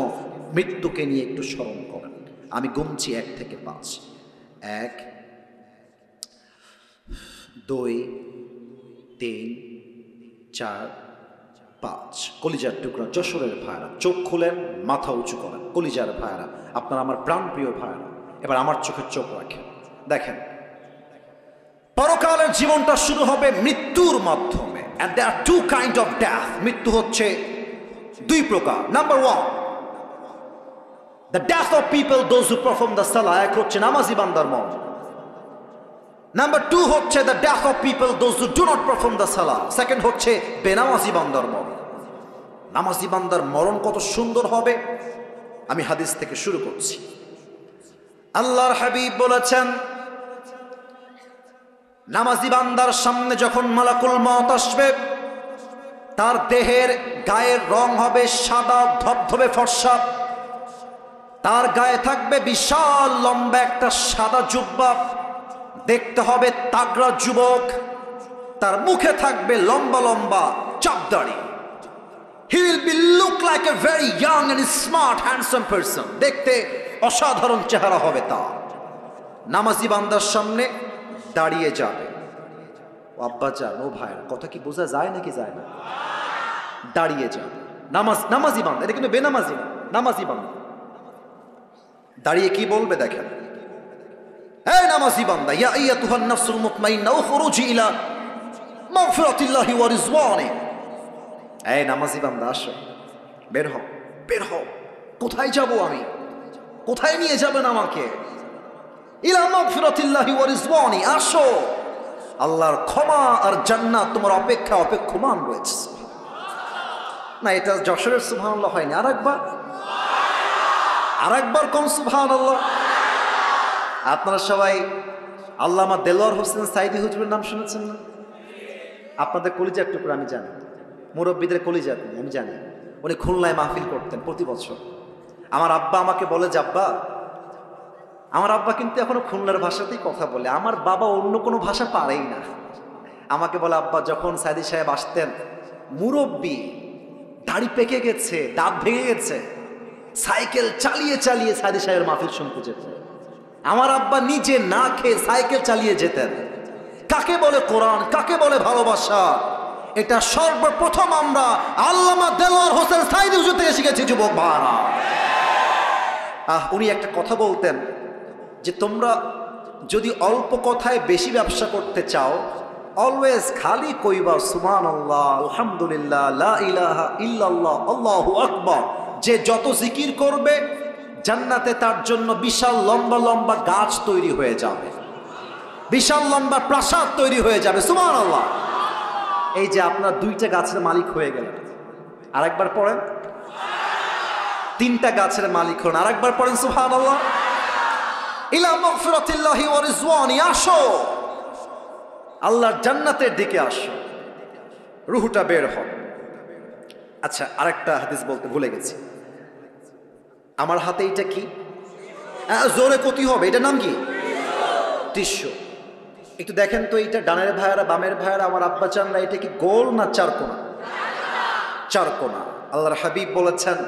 মৃত্যুকে নিয়ে একটু স্মরণ করেন। আমি গুনছি 1 থেকে 5। 1 2 3 4 5। কলিজার টুকরা যশোরের ভাইরা, চোখ খুলেন, মাথা উঁচু করেন। কলিজার ভাইরা, আপনারা আমার প্রাণপ্রিয় ভাইরা, এবার আমার চোখে চোখ রাখেন। দেখেন, পরকালের জীবনটা শুরু হবে মৃত্যুর মাধ্যমে। and there are 2 kind of death। মৃত্যু হচ্ছে 2 প্রকার। Number 1, the death of people those who perform the salah। এক হচ্ছে নামাজি বান্দার মরণ। নাম্বার 2 হচ্ছে the death of people those who do not perform the salah। Second হচ্ছে বেনামাজি বান্দার মরণ। নামাজি বান্দার মরণ কত সুন্দর হবে। আমি হাদিস থেকে শুরু করছি। আল্লাহর হাবিব বলেছেন, নামাজি বান্দার সামনে যখন মালাকুল মওত আসবে, তার দেহের গায়ের রং হবে সাদা ধবধবে ফর্সা। তার গায়ে থাকবে বিশাল লম্বা একটা সাদা জুব্বা, দেখতে হবে তাগড়া যুবক। তার মুখে থাকবে লম্বা লম্বা চাপদাড়ি। He will be look like a very young and smart handsome person. দেখতে অসাধারণ চেহারা হবে তার। নামাজি বান্দার সামনে দাঁড়িয়ে যাবে। ও আব্বা জান, ও ভাই, কথা কি বোঝা যায় নাকি যায় না? দাঁড়িয়ে যাবে নামাজি বান্দা, এটা কিন্তু বেনামাজি না, নামাজি বান্দা। দাঁড়িয়ে কি বলবে দেখেন, হে নামাজি বান্দা, ইয়া আইয়াতুহান নাফসুল মুতমাইন্না উখরুজি ইলা মাগফিরাতিল্লাহি ওয়া রিজওয়ানি। এই নামাজি বান্দা, আসো, বের হও, বের হও। কোথায় যাব আমি? কোথায় নিয়ে যাবেন আমাকে? ইলা মাগফিরাতিল্লাহি ওয়া রিজওয়ানি, আসো, আল্লাহর ক্ষমা আর জান্নাত তোমার অপেক্ষমান রয়েছে। না, এটা যশোরের সুবহানাল্লাহ হয়নি। আরেকবার কোন সুবহানাল্লাহ। আপনারা সবাই আল্লামা দেলোয়ার হোসেন সাইদি হুজুরের নাম শুনেছেন না? আপনাদের কলিজার টুকরো, আমি জানি, মুরব্বীদের কলিজার, আমি জানি। উনি খুলনায় মাহফিল করতেন প্রতি বছর। আমার আব্বা আমাকে বলে, আব্বা, আমার আব্বা কিন্তু এখনো খুলনার ভাষাতেই কথা বলে, আমার বাবা অন্য কোনো ভাষা পারেই না। আমাকে বলে, আব্বা, যখন সাইদি সাহেব আসতেন, মুরব্বী, দাড়ি পেকে গেছে, দাঁত ভেঙে গেছে, সাইকেল চালিয়ে চালিয়ে সাইদি সাহেবের মাহফিল শুনতে যেতেন। আমার আব্বা নিজে না খেয়ে সাইকেল চালিয়ে যেতেন। কাকে বলে কোরআন, কাকে বলে ভালোবাসা, এটা সর্বপ্রথম আমরা আল্লামা দেলোয়ার হোসেন সাইদি হুজুর থেকে শিখেছি যুবক ভাইরা। উনি একটা কথা বলতেন যে, তোমরা যদি অল্প কথায় বেশি ব্যবসা করতে চাও, অলওয়েজ খালি কইবা সুবহানাল্লাহ, আলহামদুলিল্লাহ, লা ইলাহা ইল্লাল্লাহ, আল্লাহু আকবার। যে যত জিকির করবে, জান্নাতে তার জন্য বিশাল লম্বা লম্বা গাছ তৈরি হয়ে যাবে, বিশাল লম্বা প্রাসাদ তৈরি হয়ে যাবে। সুবহানাল্লাহ। এই যে আপনার 2টা গাছের মালিক হয়ে গেলেন, আরেকবার পড়েন। 3টা গাছের মালিক হন, আরেকবার পড়েন সুবহানাল্লাহ। ইলা মাগফিরাতিল্লাহি ওয়া রিজওয়ানি, আসো, আল্লাহর জান্নাতের দিকে আসো, রুহটা বের হয়। আচ্ছা, আরেকটা হাদিস বলতে ভুলে গেছি। আমার হাতে এটা কি? জোরে কতি হবে, এটার নাম কি? টিস্যু। একটু দেখেন তো, এইটা ডানের ভাইয়ারা, বামের ভাইয়ারা, আমার আব্বা চানরা, এটা কি গোল না চারকোনা? চারকোনা। আল্লাহর হাবিব বলেছেন,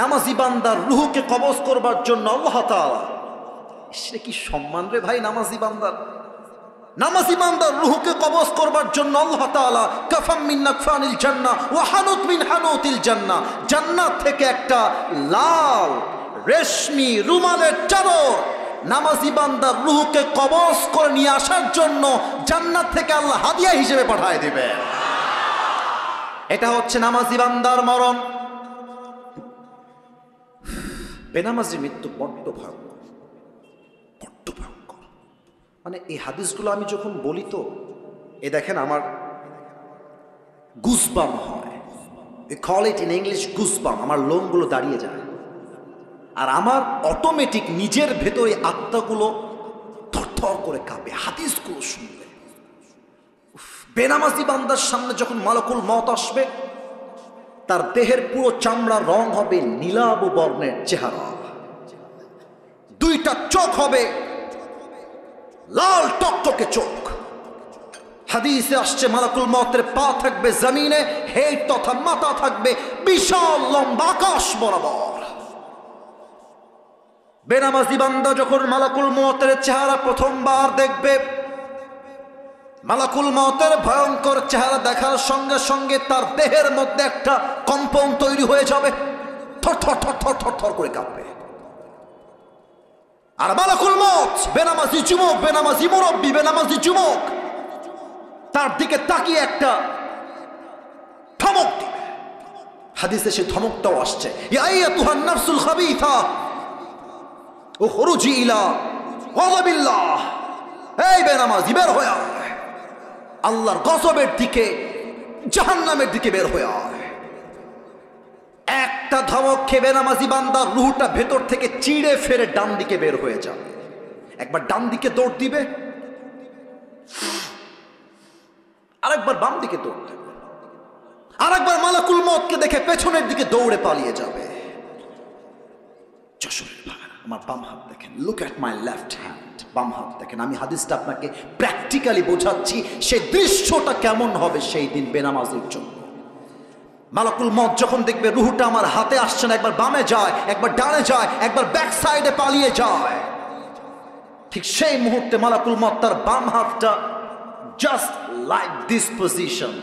নামাজি বান্দার রুহকে কবজ করবার জন্য আল্লাহ তাআলা, সে কি সম্মান রে ভাই, নামাজি বান্দার রুহকে কবজ করবার জন্য আল্লাহ তাআলা কাফাম মিন নাকফানিল জান্নাহ ওয়া হানুত মিন হানুতিল জান্নাহ, জান্নাত থেকে একটা লাল রেশমি রুমালের চাদর নামাজি বান্দার রুহকে কবজ করে নিয়ে আসার জন্য জান্নাত থেকে আল্লাহ হাদিয়া হিসেবে পাঠিয়ে দিবে। এটা হচ্ছে নামাজি বান্দার মরণ। বেনামাজি মৃত্যু বড্ড ভয়ঙ্কর, বড্ড ভয়ঙ্কর। মানে এই হাদিসগুলো আমি যখন বলি, তো এ দেখেন আমার গুজবাম হয়। We call it in English goosebump. আমার লোমগুলো দাঁড়িয়ে যায়, আর আমার অটোমেটিক নিজের ভেতরে আত্মাগুলো থরথর করে কাঁপে হাদিসগুলো শুনলে। বেনামাজি বান্দার সামনে যখন মালাকুল মওত আসবে, তার দেহের পুরো চামড়ার রং হবে নীলাভ বর্ণের চেহারা, 2টা চোখ হবে লাল টকটকে চোখ। হাদিসে আসছে, মালাকুল মওতের পা থাকবে জমিনে, হেড তথা মাথা থাকবে বিশাল লম্বা আকাশ বরাবর। বেনামাজি বান্দা যখন মালাকুল মওতের চেহারা প্রথমবার দেখবে, মালাকুল মওতের ভয়ঙ্কর চেহারা দেখার সঙ্গে সঙ্গে তার দেহের মধ্যে একটা কম্পন তৈরি হয়ে যাবে, থর থর থর থর থর থর করে কাঁপবে। আর মালাকুল মওত বেনামাজি যুবক, বেনামাজি মুরব্বী, বেনামাজি যুবক, তার দিকে তাকিয়ে একটা ধমক দিবে। হাদিসে সে ধমকটাও আসছে, ইয়া আইয়াতুহান নাফসুল খাবিথা উখরুজি ইলা গাযাবিল্লাহ। এই বেনামাজি, বের হয়ে আয়, আল্লাহর গজবের দিকে, জাহান্নামের দিকে বের হয়ে আয়। একটা ধমক খেয়ে বেনামাজি বান্দার রুহটা ভেতর থেকে চিড়ে ফেরে ডান দিকে বের হয়ে যাবে। একবার ডান দিকে দৌড় দিবে, আরেকবার বাম দিকে দৌড় দেবে, আরেকবার মালাকুল মউতকে দেখে পেছনের দিকে দৌড়ে পালিয়ে যাবে। আমার বাম হাত দেখেন, look at my left hand, বাম হাত দেখেন। আমি হাদিসটা আপনাকে প্র্যাকটিক্যালি বোঝাচ্ছি, সেই দৃশ্যটা কেমন হবে সেই দিন বেনামাজির জন্য। মালাকুল মউত যখন দেখবে রুহটা আমার হাতে আসছে না, একবার বামে যায়, একবার ডানে যায়, একবার ব্যাক সাইডে পালিয়ে যায়, ঠিক সেই মুহূর্তে মালাকুল মউত তার বাম হাতটা জাস্ট লাইক দিস পজিশন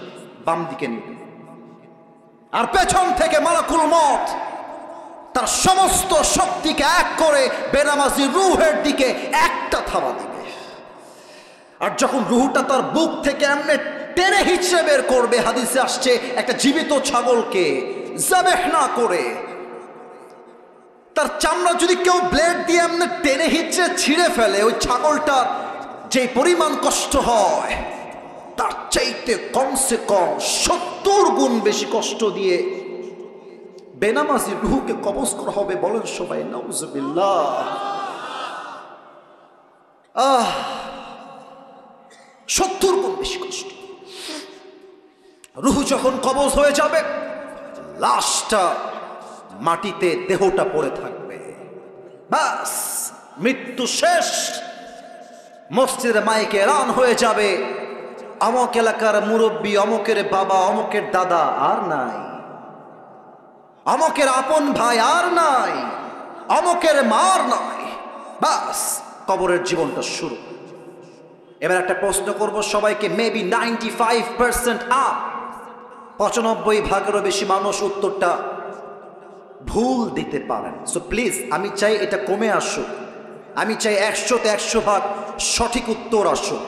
বাম দিকে নিবে, আর পেছন থেকে মালাকুল মউত তার সমস্ত শক্তিকে এক করে বেনামাজি রুহের দিকে একটা থাবা দিবে। আর যখন রুহটা তার বুক থেকে এমনি টেনে হিচড়ে বের করবে, হাদিসে আসছে একটা জীবিত ছাগলকে যাবেহ না করে, তার চামড়া যদি কেউ ব্লেড দিয়ে এমনি টেনে হিচড়ে ছিঁড়ে ফেলে, ওই ছাগলটার যে পরিমাণ কষ্ট হয় তার চাইতে কমসে কম 70 গুণ বেশি কষ্ট দিয়ে বেনামাজি রুহকে কবজ করা হবে। বলেন সবাই নাউজুবিল্লাহ। 70 গুণ বেশি কষ্ট। রুহ যখন কবজ হয়ে যাবে, লাশটা মাটিতে, দেহটা পড়ে থাকবে, বাস মৃত্যু শেষ। মসজিদের মাইকে এলান হয়ে যাবে, অমুক এলাকার মুরব্বী, অমুকের বাবা, অমুকের দাদা আর নাই, অমুকের আপন ভাই আর নাই, অমুকের মার নাই, বাস কবরের জীবনটা শুরু। এবার একটা প্রশ্ন করব সবাইকে, মেবি 95% আপ, 95% বেশি মানুষ উত্তরটা ভুল দিতে পারেন। সো প্লিজ আমি চাই এটা কমে আসুক, আমি চাই 100তে 100% সঠিক উত্তর আসুক।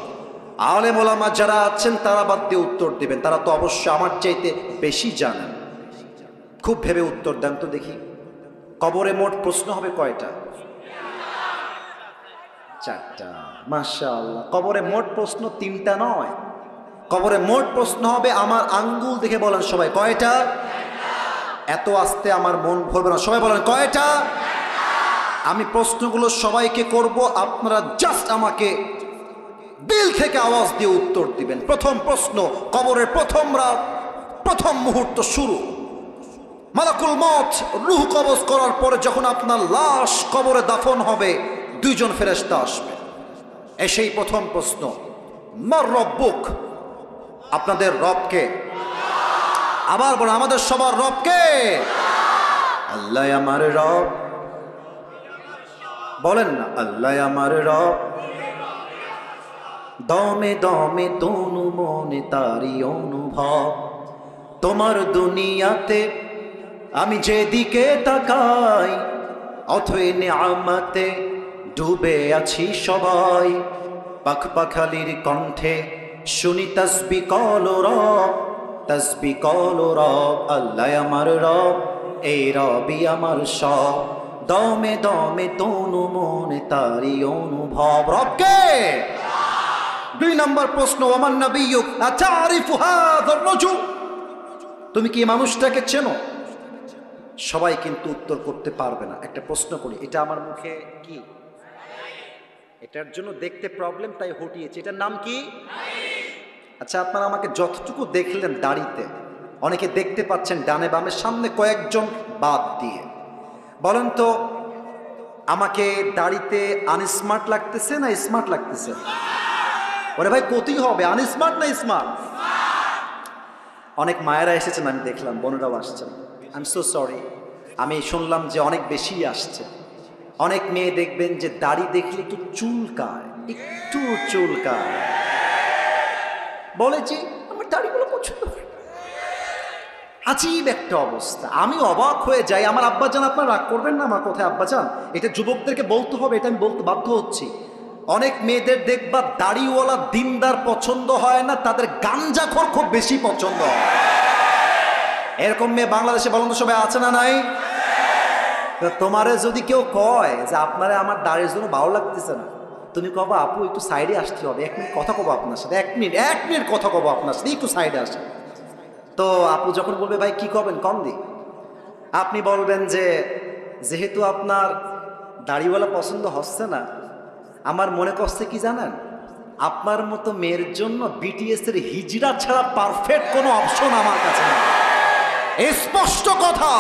আলেম ওলামা যারা আছেন তারা বাদ দিয়ে উত্তর দিবেন, তারা তো অবশ্যই আমার চাইতে বেশি জানেন। খুব ভেবে উত্তর দেন তো দেখি, কবরে মোট প্রশ্ন হবে কয়টা? 4টা। মাশাআল্লাহ। কবরে মোট প্রশ্ন 3টা নয়, কবরে মোট প্রশ্ন হবে, আমার আঙ্গুল দেখে বলেন সবাই কয়টা? এত আস্তে আমার মন ভরবে না, সবাই বলেন কয়টা? আমি প্রশ্নগুলো সবাইকে করব, আপনারা জাস্ট আমাকে দিল থেকে আওয়াজ দিয়ে উত্তর দিবেন। প্রথম প্রশ্ন, কবরের প্রথম রাত, প্রথম মুহূর্ত শুরু। মালাকুল মউত রূহ কবজ করার পরে যখন আপনার লাশ কবরে দাফন হবে, 2 জন ফেরেশতা আসবে। এসেই প্রথম প্রশ্ন, মার রব্বুক, আপনাদের রবকে? আবার বলেন, আমাদের সবার রবকে? আল্লাহ আমার রব। বলেন না, আল্লাহ আমার রব। দমে দমে তনু মনে তারি অনুভব, তোমার দুনিয়াতে আমি যেদিকে তাকাই, অথই নিয়ামতে ডুবে আছি সবাই। পাখ পাখালির কণ্ঠে শুনি তাসবিহ কল রব, তাসবিহ কল রব। আল্লাহ আমার রব, এই রবই আমার সব। দমে দমে তনু মনে তারি অনুভব, রবকে? 2 নম্বর প্রশ্ন, ওমান নবিয়্যুক আতারিফু হাযার রাজুল, তুমি কি এই মানুষটাকে চেনো? সবাই কিন্তু উত্তর করতে পারবে না। একটা প্রশ্ন করি, এটা আমার মুখে কি? এটার জন্য দেখতে প্রবলেম, তাই হটিয়েছি। এটার নাম কি? আচ্ছা, আপনারা আমাকে যতটুকু দেখলেন দাড়িতে, অনেকে দেখতে পাচ্ছেন ডানে বামে, সামনে কয়েকজন বাদ দিয়ে, বলেন তো আমাকে দাড়িতে আনস্মার্ট লাগতেছে না স্মার্ট লাগতেছে? ওরে ভাই কতই হবে, আনস্মার্ট না স্মার্ট? অনেক মায়েরা এসেছেন, আমি দেখলাম, বোনেরাও আসছেন। আই এম সো সরি, আমি শুনলাম যে অনেক বেশি আসছে। অনেক মেয়ে দেখবেন যে দাড়ি দেখলে একটু চুলকায়, একটু চুলকায়, বলে যে আমার দাড়িগুলো পছন্দ হয়। আজীব একটা অবস্থা, আমি অবাক হয়ে যাই। আমার আব্বাজান, আপনারা রাগ করবেন না আমার কথায় আব্বাজান, এটা যুবকদেরকে বলতে হবে, এটা আমি বলতে বাধ্য হচ্ছি। অনেক মেয়েদের দেখবা দাড়িওয়ালা দিনদার পছন্দ হয় না, তাদের গাঞ্জাখোর খুব বেশি পছন্দ হয়। এরকম মেয়ে বাংলাদেশে বলেন তো সবাই আছে না নাই? তোমারে যদি কেউ কয় যে আপনারে আমার দাড়ির জন্য ভালো লাগতেছে না, তুমি কবা আপু একটু সাইডে আসতে হবে, 1 মিনিট কথা কবো আপনার সাথে, 1 মিনিট কথা কবো আপনার সাথে, একটু সাইডে আসে। তো আপু যখন বলবে ভাই কি করবেন কম দি, আপনি বলবেন যে যেহেতু আপনার দাড়িওয়ালা পছন্দ হচ্ছে না, আমার মনে করছে কি জানেন, আপনার মতো মেয়ের জন্য বিটিএস এর হিজড়া ছাড়া পারফেক্ট কোনো অপশন আমার কাছে নেই। স্পষ্ট কথা,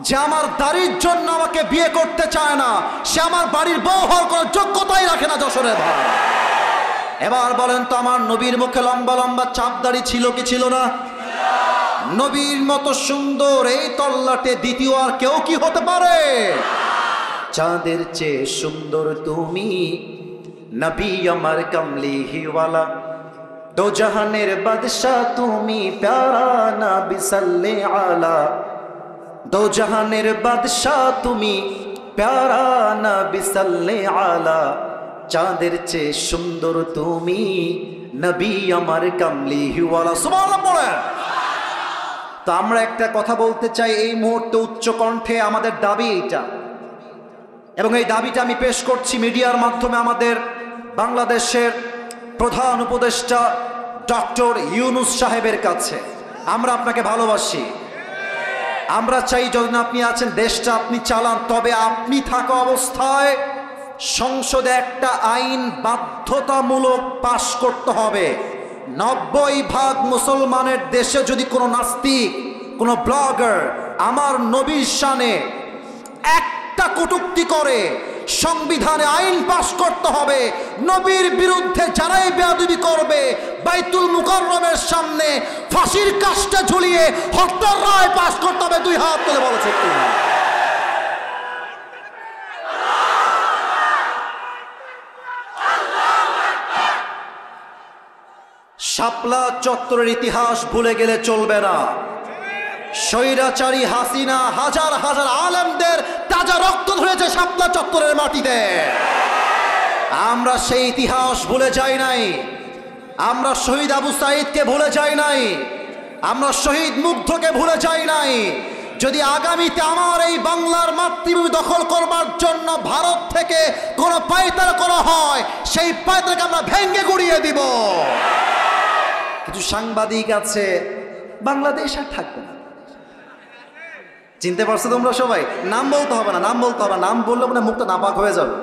যে আমার দাড়ির জন্য আমাকে বিয়ে করতে চায় না, সে আমার বাড়ির বউ হওয়ার কোনো যোগ্যতাই রাখে না। যশোরের ভাই, এবার বলেন তো, আমার নবীর মুখে লম্বা লম্বা চাপ দাড়ি ছিল কি ছিল না? নবীর মতো সুন্দর এই তল্লাটে দ্বিতীয় আর কেউ কি হতে পারে? চাঁদের চেয়ে সুন্দর তুমি, নবী আমার কমলি হিওয়ালা, দো জাহানের বাদশা তুমি, প্যারা নবী সাল্লে আলা, দো জাহানের বাদশা তুমি, প্যারা নবী সাল্লে আলা, চাঁদের চেয়ে সুন্দর তুমি, নবী আমার কমলি হিওয়ালা। সুবহানাল্লাহ পড়েন। তো আমরা একটা কথা বলতে চাই এই মুহূর্তে উচ্চ কণ্ঠে, আমাদের দাবি এইটা, এবং এই দাবিটা আমি পেশ করছি মিডিয়ার মাধ্যমে আমাদের বাংলাদেশের প্রধান উপদেষ্টা ডক্টর ইউনূস সাহেবের কাছে। আমরা আপনাকে ভালোবাসি, আমরা চাই যখন আপনি আছেন দেশটা আপনি চালান, তবে আপনি থাকা অবস্থায় সংসদে একটা আইন বাধ্যতামূলক পাশ করতে হবে। 90% মুসলমানের দেশে যদি কোনো নাস্তিক, কোনো ব্লগার আমার নবীর শানে একটা কটূক্তি করে, সংবিধানে আইন পাশ করতে হবে, নবীর বিরুদ্ধে যারাই বেয়াদবি করবে বাইতুল মুকাররমের সামনে ফাঁসির কাষ্ঠে ঝুলিয়ে হত্যার রায় পাশ করতে হবে। 2 হাত তুলে বলেছে কি? শাপলা চত্বরের ইতিহাস ভুলে গেলে চলবে না। স্বৈরাচারী হাসিনা হাজার হাজার আলেমদের তাজা রক্ত ধরেছে শাপলা চত্বরের মাটিতে। আমরা সেই ইতিহাস ভুলে যাই নাই, আমরা শহীদ আবু সাঈদকে ভুলে যাই নাই, আমরা শহীদ মুগ্ধকে ভুলে যাই নাই। যদি আগামীতে আমার এই বাংলার মাতৃভূমি দখল করবার জন্য ভারত থেকে কোনো পায়তারা করা হয়, সেই পায়তারাকে আমরা ভেঙ্গে গুড়িয়ে দিব। কিছু সাংবাদিক আছে, বাংলাদেশ আর থাকবে না। চিনতে পারছো তোমরা সবাই? নাম বলতে হবে না, নাম বলতে হবে না, নাম বললে মানে মুখটা নাপাক হয়ে যাবে।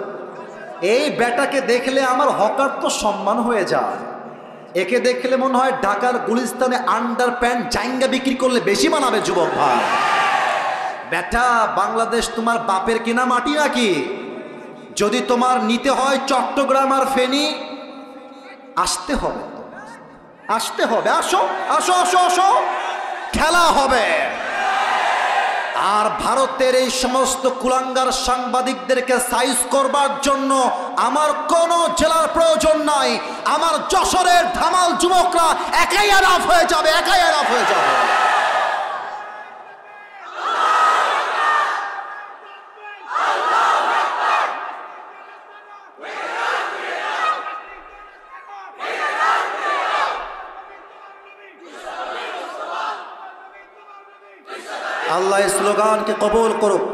এই বেটাকে দেখলে আমার হকার তো সম্মান হয়ে যায়। একে দেখলে মনে হয় ঢাকার গুলিস্তানে আন্ডার প্যান্ট জাইঙ্গা বিক্রি করলে বেশি মানাবে যুবক ভাই। বেটা, বাংলাদেশ তোমার বাপের কিনা মাটি নাকি? যদি তোমার নিতে হয় চট্টগ্রাম আর ফেনী, আসতে হবে, আসতে হবে। আসো আসো আসো আসো, খেলা হবে। আর ভারতের এই সমস্ত কুলাঙ্গার সাংবাদিকদেরকে সাইজ করবার জন্য আমার কোন জেলার প্রয়োজন নাই। আমার যশোরের ধামাল যুবকরা একাই আরাফ হয়ে যাবে, একাই আরাফ হয়ে যাবে। আল্লাহ স্লোগানকে কবুল করুক,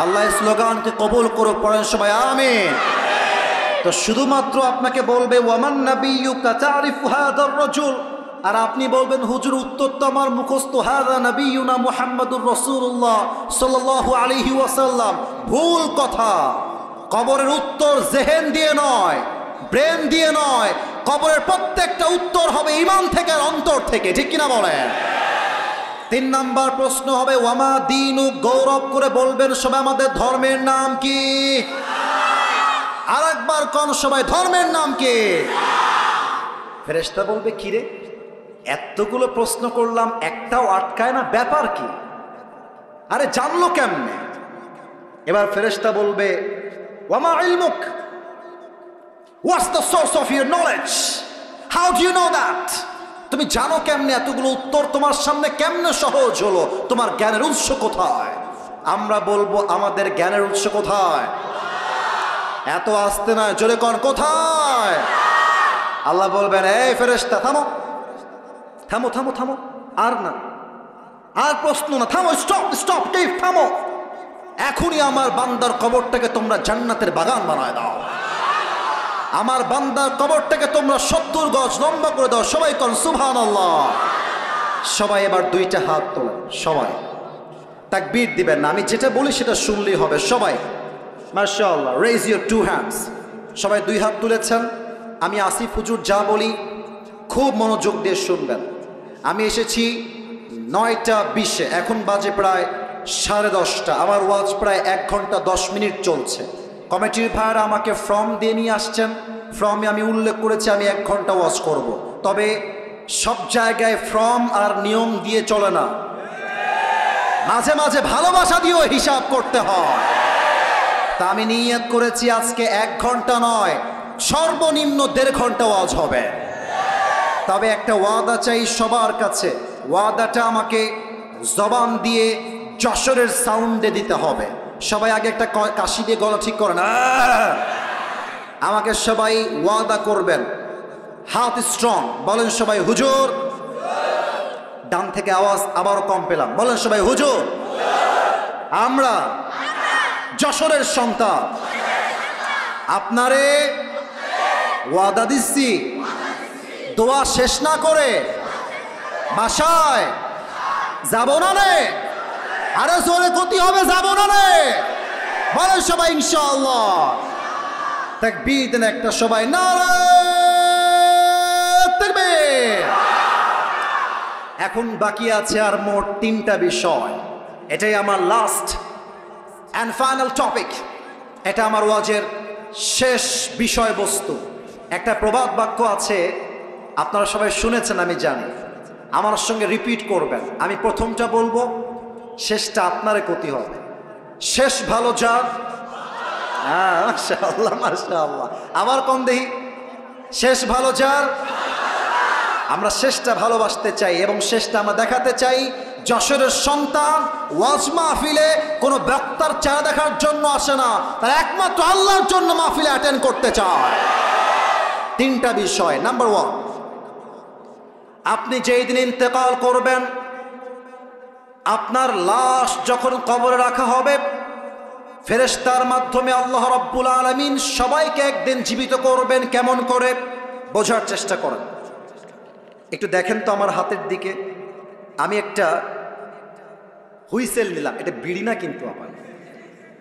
আল্লাহ স্লোগানকে কবুল করুক। পড়েন সবাই আমিন। তো শুধুমাত্র আপনাকে বলবে ওয়ামান নাবিয়্যুকা তারিফু হাদার রাজুল, আর আপনি বলবেন হুজুর উত্তর তো আমার মুখস্থ, হাদা নবিয়ুনা মুহাম্মাদুর রাসূলুল্লাহ সাল্লাল্লাহু আলাইহি ওয়াসাল্লাম। ভুল কথা। কবরের উত্তর জেহেন দিয়ে নয়, ব্রেন দিয়ে নয়, কবরের প্রত্যেকটা উত্তর হবে ঈমান থেকে, অন্তর থেকে। ঠিক কিনা বলেন? 3 নাম্বার প্রশ্ন হবে ওয়ামা দীনু, গৌরব করে বলবেন সবাই আমাদের ধর্মের নাম কি? আরেকবার কোন সবাই, ধর্মের নাম কি? ফেরেশতা বলবে কি রে, এতগুলো প্রশ্ন করলাম একটাও আটকায় না, ব্যাপার কি? আরে জানলো কেমনে? এবার ফেরেশতা বলবে ওয়ামা ইলমুক, what's the source of your knowledge, how do you know that? তুমি জানো কেমনে? এতগুলো উত্তর তোমার সামনে কেমনে সহজ হলো? তোমার জ্ঞানের উৎস কোথায়? আমরা বলবো আমাদের জ্ঞানের উৎস কোথায়? এত আসতে নয়, জোরে কোন কোথায়? আল্লাহ বলবেন এই ফেরেশতা থামো থামো থামো থামো, আর না, আর প্রশ্ন না, থামো, স্টপ স্টপ, থামো। এখনই আমার বান্দার কবরটাকে তোমরা জান্নাতের বাগান বানায় দাও। আমার বান্দার কবরটাকে তোমরা 70 গজ লম্বা করে দাও। সবাই কোন সুবহানাল্লাহ। সবাই এবার 2টা হাত তোলেন, সবাই তাকবীর দিবেন না, আমি যেটা বলি সেটা শুনলেই হবে। সবাই মাশাআল্লাহ, রেজ ইউর টু হ্যান্ডস। সবাই দুই হাত তুলেছেন। আমি আসিফ হুজুর যা বলি খুব মনোযোগ দিয়ে শুনবেন। আমি এসেছি 9টা 20-এ, এখন বাজে প্রায় 10:30। আমার ওয়াজ প্রায় 1 ঘন্টা 10 মিনিট চলছে। কমিটির ভাইরা আমাকে ফর্ম দিয়ে নিয়ে আসছেন, ফর্মে আমি উল্লেখ করেছি আমি 1 ঘন্টা ওয়াজ করব। তবে সব জায়গায় ফর্ম আর নিয়ম দিয়ে চলে না, মাঝে মাঝে ভালোবাসা দিয়েও হিসাব করতে হয়। তা আমি নিয়ত করেছি আজকে 1 ঘন্টা নয়, সর্বনিম্ন 1.5 ঘন্টা ওয়াজ হবে। তবে একটা ওয়াদা চাই সবার কাছে, ওয়াদাটা আমাকে জবান দিয়ে যশোরের সাউন্ডে দিতে হবে। সবাই আগে একটা কাশি দিয়ে গলা ঠিক করেন। আমাকে সবাই ওয়াদা করবেন, হাত স্ট্রং, বলেন সবাই হুজুর। ডান থেকে আওয়াজ আবারও কম পেলাম, বলেন সবাই হুজুর। আমরা যশোরের সন্তান, আপনারে ওয়াদা দিচ্ছি দোয়া শেষ না করে বাসায় যাব না রে। আরে জোরে ক্ষতি হবে, যাব না রে, বলেন সবাই ইনশাআল্লাহ। তাকবীর দেন একটা সবাই, নারে তাকবীর। এখন বাকি আছে আর মোট 3টা বিষয়। এটাই আমার লাস্ট অ্যান্ড ফাইনাল টপিক। এটা আমার ওয়াজের শেষ বিষয়বস্তু। একটা প্রবাদ বাক্য আছে, আপনারা সবাই শুনেছেন আমি জানি, আমার সঙ্গে রিপিট করবেন। আমি প্রথমটা বলবো, শেষটা আপনারে ক্ষতি হবে। শেষ ভালো যার, হ্যাঁ মাশাআল্লাহ মাশাআল্লাহ। আবার কোন দেহি, শেষ ভালো যার। আমরা শেষটা ভালোবাসতে চাই এবং শেষটা আমরা দেখাতে চাই। যশোরের সন্তান ওয়াজ মাহফিলে কোনো বক্তার চেহারা দেখার জন্য আসে না, তারা একমাত্র আল্লাহর জন্য মাহফিলে অ্যাটেন্ড করতে চায়। 3টা বিষয়। নাম্বার 1, আপনি যেই দিন ইন্তেকাল করবেন, আপনার লাশ যখন কবরে রাখা হবে, ফেরেশতার মাধ্যমে আল্লাহ রাব্বুল আলামিন সবাইকে একদিন জীবিত করবেন। কেমন করে বোঝার চেষ্টা করেন, একটু দেখেন তো আমার হাতের দিকে। আমি একটা হুইসেল নিলাম, এটা বিড়ি না কিন্তু, আবার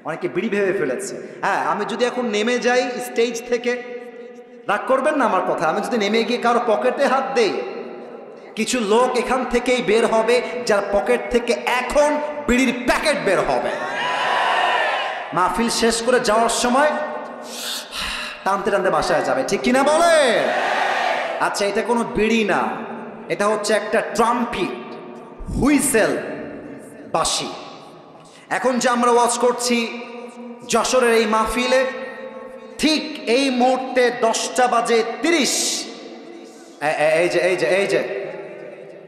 অনেকে বিড়ি ভেবে ফেলেছে। হ্যাঁ, আমি যদি এখন নেমে যাই স্টেজ থেকে, রাগ করবেন না আমার কথা, আমি যদি নেমে গিয়ে কারো পকেটে হাত দেই, কিছু লোক এখান থেকেই বের হবে যার পকেট থেকে এখন বিড়ির প্যাকেট বের হবে। মাহফিল শেষ করে যাওয়ার সময় টানতে টানতে বাসায় যাবে, ঠিক কিনা বলে? আচ্ছা, এটা কোনো বিড়ি না, এটা হচ্ছে একটা ট্রাম্পিট, হুইসেল, বাঁশি। এখন যে আমরা ওয়াজ করছি যশোরের এই মাহফিলে, ঠিক এই মুহূর্তে 10:30। এই যে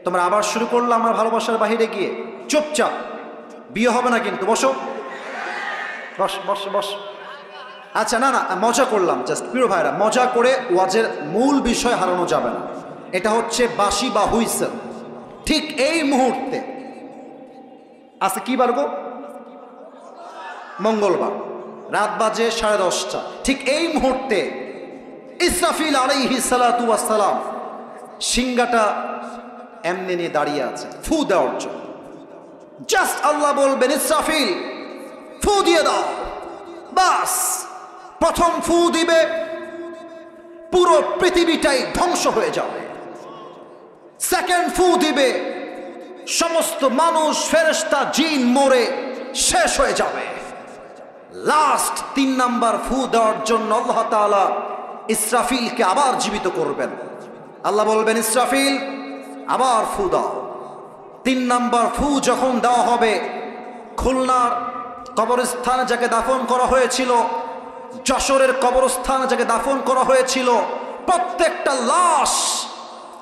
তোমরা আবার শুরু করলো আমার ভালোবাসার বাহিরে গিয়ে। চুপচাপ, বিয়ে হবে না কিন্তু, বসো বস বস বস। আচ্ছা, না মজা করলাম, জাস্ট প্রিয় ভাইরা, মজা করে ওয়াজের মূল বিষয় হারানো যাবে না। এটা হচ্ছে বাঁশি বা হুইসেল। ঠিক এই মুহূর্তে, আজকে কি বার গো? মঙ্গলবার, রাত বাজে 10:30। ঠিক এই মুহূর্তে ইসরাফিল আলাইহিস সালাতু ওয়াস সালাম সিংহাটা এমনি নিয়ে দাঁড়িয়ে আছে ফু দেওয়ার জন্য। জাস্ট আল্লাহ বলবেন, ইসরাফিল ফু দিয়ে দাও। বাস, প্রথম ফু দিবে, পুরো পৃথিবীটাই ধ্বংস হয়ে যাবে। সেকেন্ড ফু দিবে, সমস্ত মানুষ, ফেরেশতা, জিন মরে শেষ হয়ে যাবে। লাস্ট 3 নাম্বার ফু দেওয়ার জন্য আল্লাহ তাআলা ইসরাফিলকে আবার জীবিত করবেন। আল্লাহ বলবেন, ইসরাফিল আবার ফু দাও। 3 নাম্বার ফু যখন দেওয়া হবে, খুলনার কবরস্থানে যাকে দাফন করা হয়েছিল, যশোরের কবরস্থানে যাকে দাফন করা হয়েছিল, প্রত্যেকটা লাশ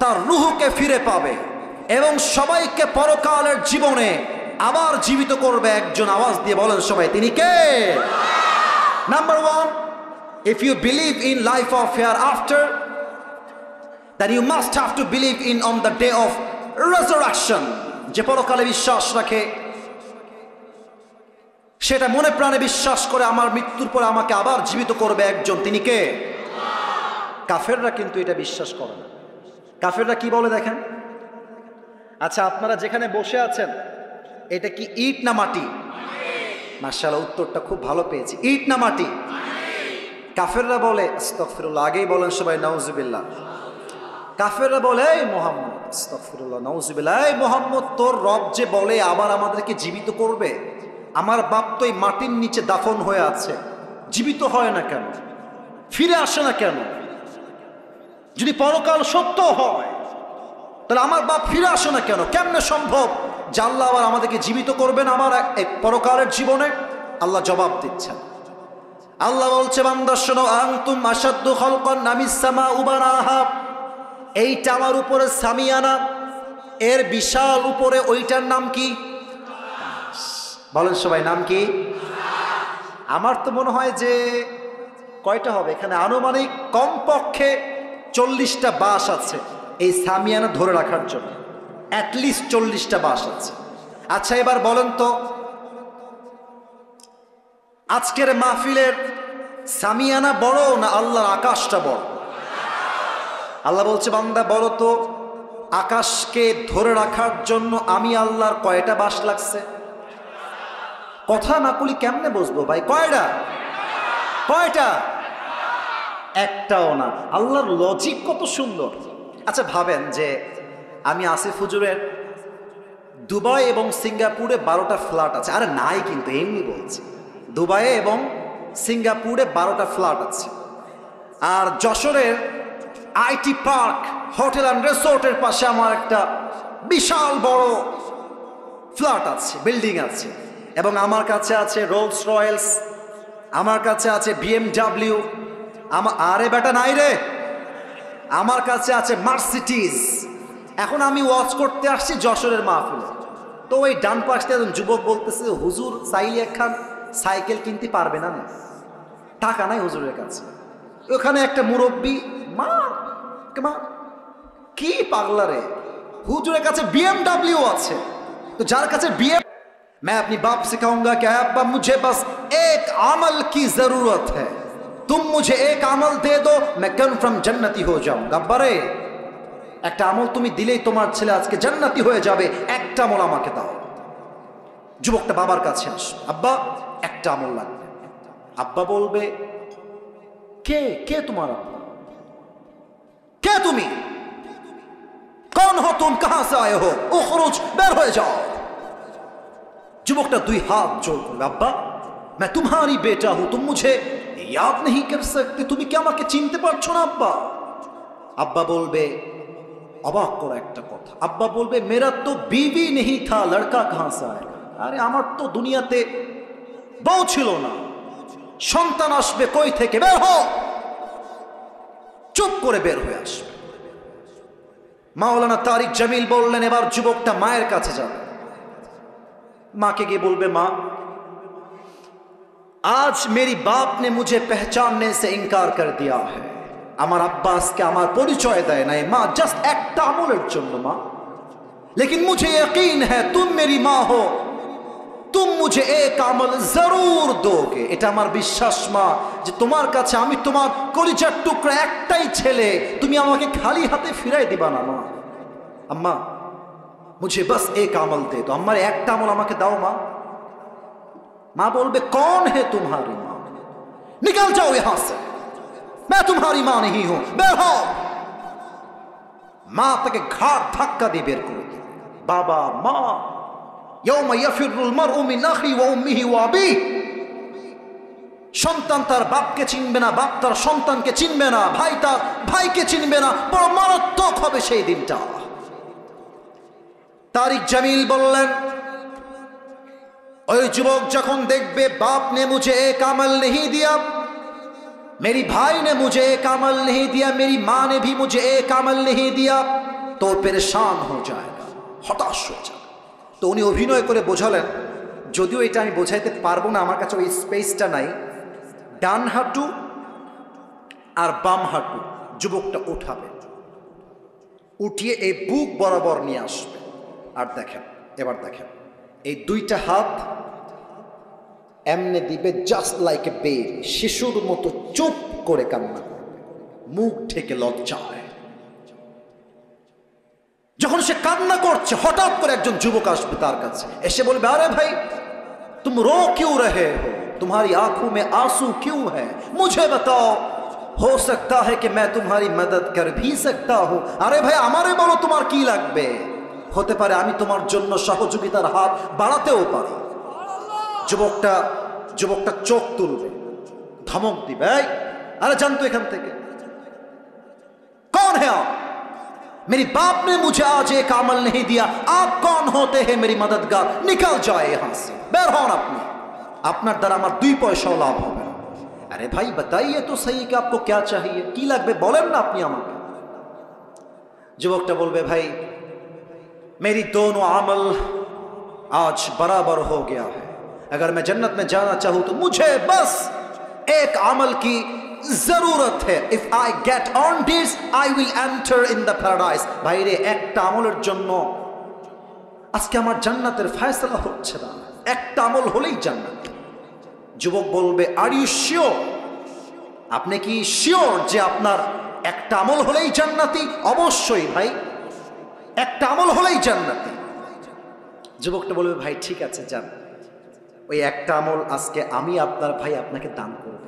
তার রূহকে ফিরে পাবে এবং সবাইকে পরকালের জীবনে আবার জীবিত করবে একজন। আওয়াজ দিয়ে বলেন সবাই, তিনি কে? Number 1, if you believe in life of hereafter, then you must have to believe in on the day of resurrection. যে পরকালে বিশ্বাস রাখে, সেটা মনে প্রাণে বিশ্বাস করে আমার মৃত্যুর পরে আমাকে আবার জীবিত করবে একজন, তিনি কে? কাফেররা কিন্তু এটা বিশ্বাস করে না। কাফেররা কি বলে দেখেন? আচ্ছা, আপনারা যেখানে বসে আছেন এটা কি ইট না মাটি? মাশাআল্লাহ, উত্তরটা খুব ভালো পেয়েছি। ইট না মাটি? কাফেররা বলে, আস্তাগফিরুল্লাহ, আগেই বলেন সবাই নাউজুবিল্লাহ। কাফেররা বলে, এই মুহাম্মদ, আস্তাগফিরুল্লাহ, নাউজুবিল্লাহ, এই মুহাম্মদ, তোর রব যে বলে আবার আমাদেরকে জীবিত করবে, আমার বাপ তো এই মাটির নিচে দাফন হয়ে আছে, জীবিত হয় না কেন, ফিরে আসে না কেন? যদি পরকাল সত্য হয় তাহলে আমার বাপ ফিরে আসে না কেন? কেমনে সম্ভব যে আল্লাহ আবার আমাদেরকে জীবিত করবেন আমার এক পরকালের জীবনে? আল্লাহ জবাব দিচ্ছেন। আল্লাহ বলছে, বান্দা শোনো, আনতুম আশাদ্দু খালকান আমিস সামাউ বানাহা, এইটা আমার উপরে সামিয়ানা, এর বিশাল উপরে ওইটার নাম কি? বলেন সবাই, নাম কি? আমার তো মনে হয় যে কয়টা হবে এখানে, আনুমানিক কমপক্ষে 40টা বাঁশ আছে এই সামিয়ানা ধরে রাখার জন্য, অ্যাটলিস্ট 40টা বাঁশ আছে। আচ্ছা, এবার বলেন তো, আজকের মাহফিলের সামিয়ানা বড় না আল্লাহর আকাশটা বড়? আল্লাহ বলছে, বান্দা বলো তো, আকাশকে ধরে রাখার জন্য আমি আল্লাহর কয়টা বাঁশ লাগছে? কথা না বলি কেমনে বুঝবো ভাই? কয়টা? কয়টা? একটাও না। আল্লাহর লজিক কত সুন্দর। আচ্ছা ভাবেন যে আমি আসিফ হুজুরের দুবাই এবং সিঙ্গাপুরে 12টা ফ্ল্যাট আছে। আরে নাই, কিন্তু এমনি বলছি, দুবাইয়ে এবং সিঙ্গাপুরে 12টা ফ্ল্যাট আছে। আর যশোরের আইটি পার্ক হোটেল অ্যান্ড রিসোর্টের পাশে আমার একটা বিশাল বড় ফ্ল্যাট আছে, বিল্ডিং আছে, এবং আমার কাছে আছে রোলস রয়েলস, আমার কাছে আছে BMW, আরে বেটা নাই রে, আমার কাছে আছে মার্সিডিজ। এখন আমি ওয়াচ করতে আসছি যশোরের মাহফিলে, তো ওই ডান পাশে একজন যুবক বলতেছে, হুজুর চাইলে একখান সাইকেল কিনতে পারবে না? টাকা নাই হুজুরের কাছে। ওখানে একটা মুরব্বী, মা কি পাগলা রে, হুজুরের কাছে BMW আছে। তো যার কাছে मैं अपनी बाप से कहूंगा कि अब्बा मुझे बस एक अमल की जरूरत है, तुम मुझे एक अमल दे दो, मैं कन्फर्म जन्नती हो जाऊंगा। अब्बा रे, একটা আমল তুমি দিলেই তোমার ছেলে আজকে জান্নাতি হয়ে যাবে, একটা আমল আমাকে দাও। যুবকটা বাবার কাছে আসে, আব্বা একটা আমল লাগবে। আব্বা বলবে, কে কে তোমার আব্বা? কে তুমি? कौन हो तुम, कहां से आए हो, उखरुज, বের হয়ে যাও। যুবকটা 2 হাত জোড় করবে, আব্বা मैं तुम्हारी बेटा हूं, तुम मुझे याद नहीं कर सकते, তুমি কি আমাকে চিনতে পারছো না আব্বা? আব্বা বলবে, অবাক করা একটা কথা, আব্বা বলবে, मेरा तो बीवी नहीं था, लड़का कहां से आएगा? আরে আমার তো দুনিয়াতে বউ ছিল না, সন্তান আসবে কই থেকে? বের হও। চুপ করে বের হয়ে আসবে। মাওলানা তারিক জামিল বললেন, এবার যুবকটা মায়ের কাছে যাবে, मां के गए बोलबे, मां आज मेरी बाप ने मुझे पहचानने से इनकार कर दिया है, আমার আব্বাস কে আমার পরিচয় দেয় নাই মা, জাস্ট একটা আমলের জন্য মা, लेकिन मुझे यकीन है तुम मेरी मां हो, तुम मुझे एक আমল जरूर दोगे, এটা আমার বিশ্বাস মা যে তোমার কাছে আমি তোমার কলিজার টুকরা একটাই ছেলে, তুমি আমাকে খালি হাতে ফিরাই দিবা না মা। আম্মা मुझे बस एक अमल दे दो, अम्मा एक अमल আমাকে দাও মা। मां बोलबे, कौन है तुम्हारी मां, निकल जाओ यहां से, मैं तुम्हारी मां नहीं हूं, बेर हो। मां তাকে ঘাড় ধাক্কা দিয়ে বের করে দিল। বাবা মা, यौम यफिरुल मर'उ मिन अखी व उम्मिही व अबीही, সন্তান তার বাপকে চিনবে না, বাপ তার সন্তানকে চিনবে না, ভাই তার ভাইকে চিনবে না, বড় মারাত্মক হবে সেই দিনটা। तारिक जमील बोलें, ओए जुबक जखन देखबे बाप ने मुझे एक अमल नहीं दिया, मेरी भाई ने मुझे एक अमल नहीं दिया, मेरी मां ने भी मुझे एक अमल नहीं दिया, तो परेशान हो जाएगा, हताश हो जाएगा। तो उन्हें अभिनय करे बोझालें, যদিও এটা আমি বোঝাইতে পারবো না, আমার কাছে ওই স্পেসটা নাই, ডান হাঁটু আর বাম হাঁটু যুবকটা উঠাবে, উঠিয়ে এই বুক বরাবর নিয়ে আসবে। আর দেখেন, এবার দেখেন, এই 2টা হাত এমনে দিবে, জাস্ট লাইক এ বেবি, শিশুর মতো চুপ করে কান্না করবে, মুখ ঢেকে লজ্জায়। যখন সে কান্না করছে হঠাৎ করে একজন যুবক আসবে তার কাছে, এসে বলবে, আরে ভাই तुम रो क्यों रहे हो, तुम्हारी आंखों में आंसू क्यों है, मुझे बताओ, हो सकता है कि मैं तुम्हारी मदद कर भी सकता हूं। अरे भाई আমারে বলো তোমার কি লাগবে, হতে পারে আমি তোমার জন্য সহযোগিতার হাত বাড়াতেও পারি। যুবকটা চোখ তুলবে, ধমক দিবে, এই আরে জানতো এখান থেকে, कौन है आप, मेरी बाप ने मुझे आज एक अमल नहीं दिया, आप कौन होते हैं मेरी मददगार, निकल जाए यहां से, বের হন আপনি, আপনার দ্বারা আমার 2 পয়সাও লাভ হবে না। अरे भाई बताइए तो सही कि आपको क्या चाहिए, কি লাগবে বলেন না আপনি আমাকে। যুবকটা বলবে, ভাই मेरी दोनों अमल आज बराबर हो गया है, अगर मैं जन्नत में जाना चाहूं तो मुझे बस एक अमल की जरूरत है, if I get on this I will enter in the paradise. भाई रे একটা আমলের জন্য আজকে আমার জান্নাতের ফয়সালা হচ্ছে না, একটা আমল হলেই জান্নাত। যুবক বলবে, আর ইউ শিওর, আপনি কি শিওর যে আপনার একটা আমল হলেই জান্নাতি? অবশ্যই ভাই, একটা আমল হলেই জান্নাতি। যুবকটা বলবে, ভাই ঠিক আছে যান, ওই একটা আমল আজকে আমি আপনার ভাই আপনাকে দান করব।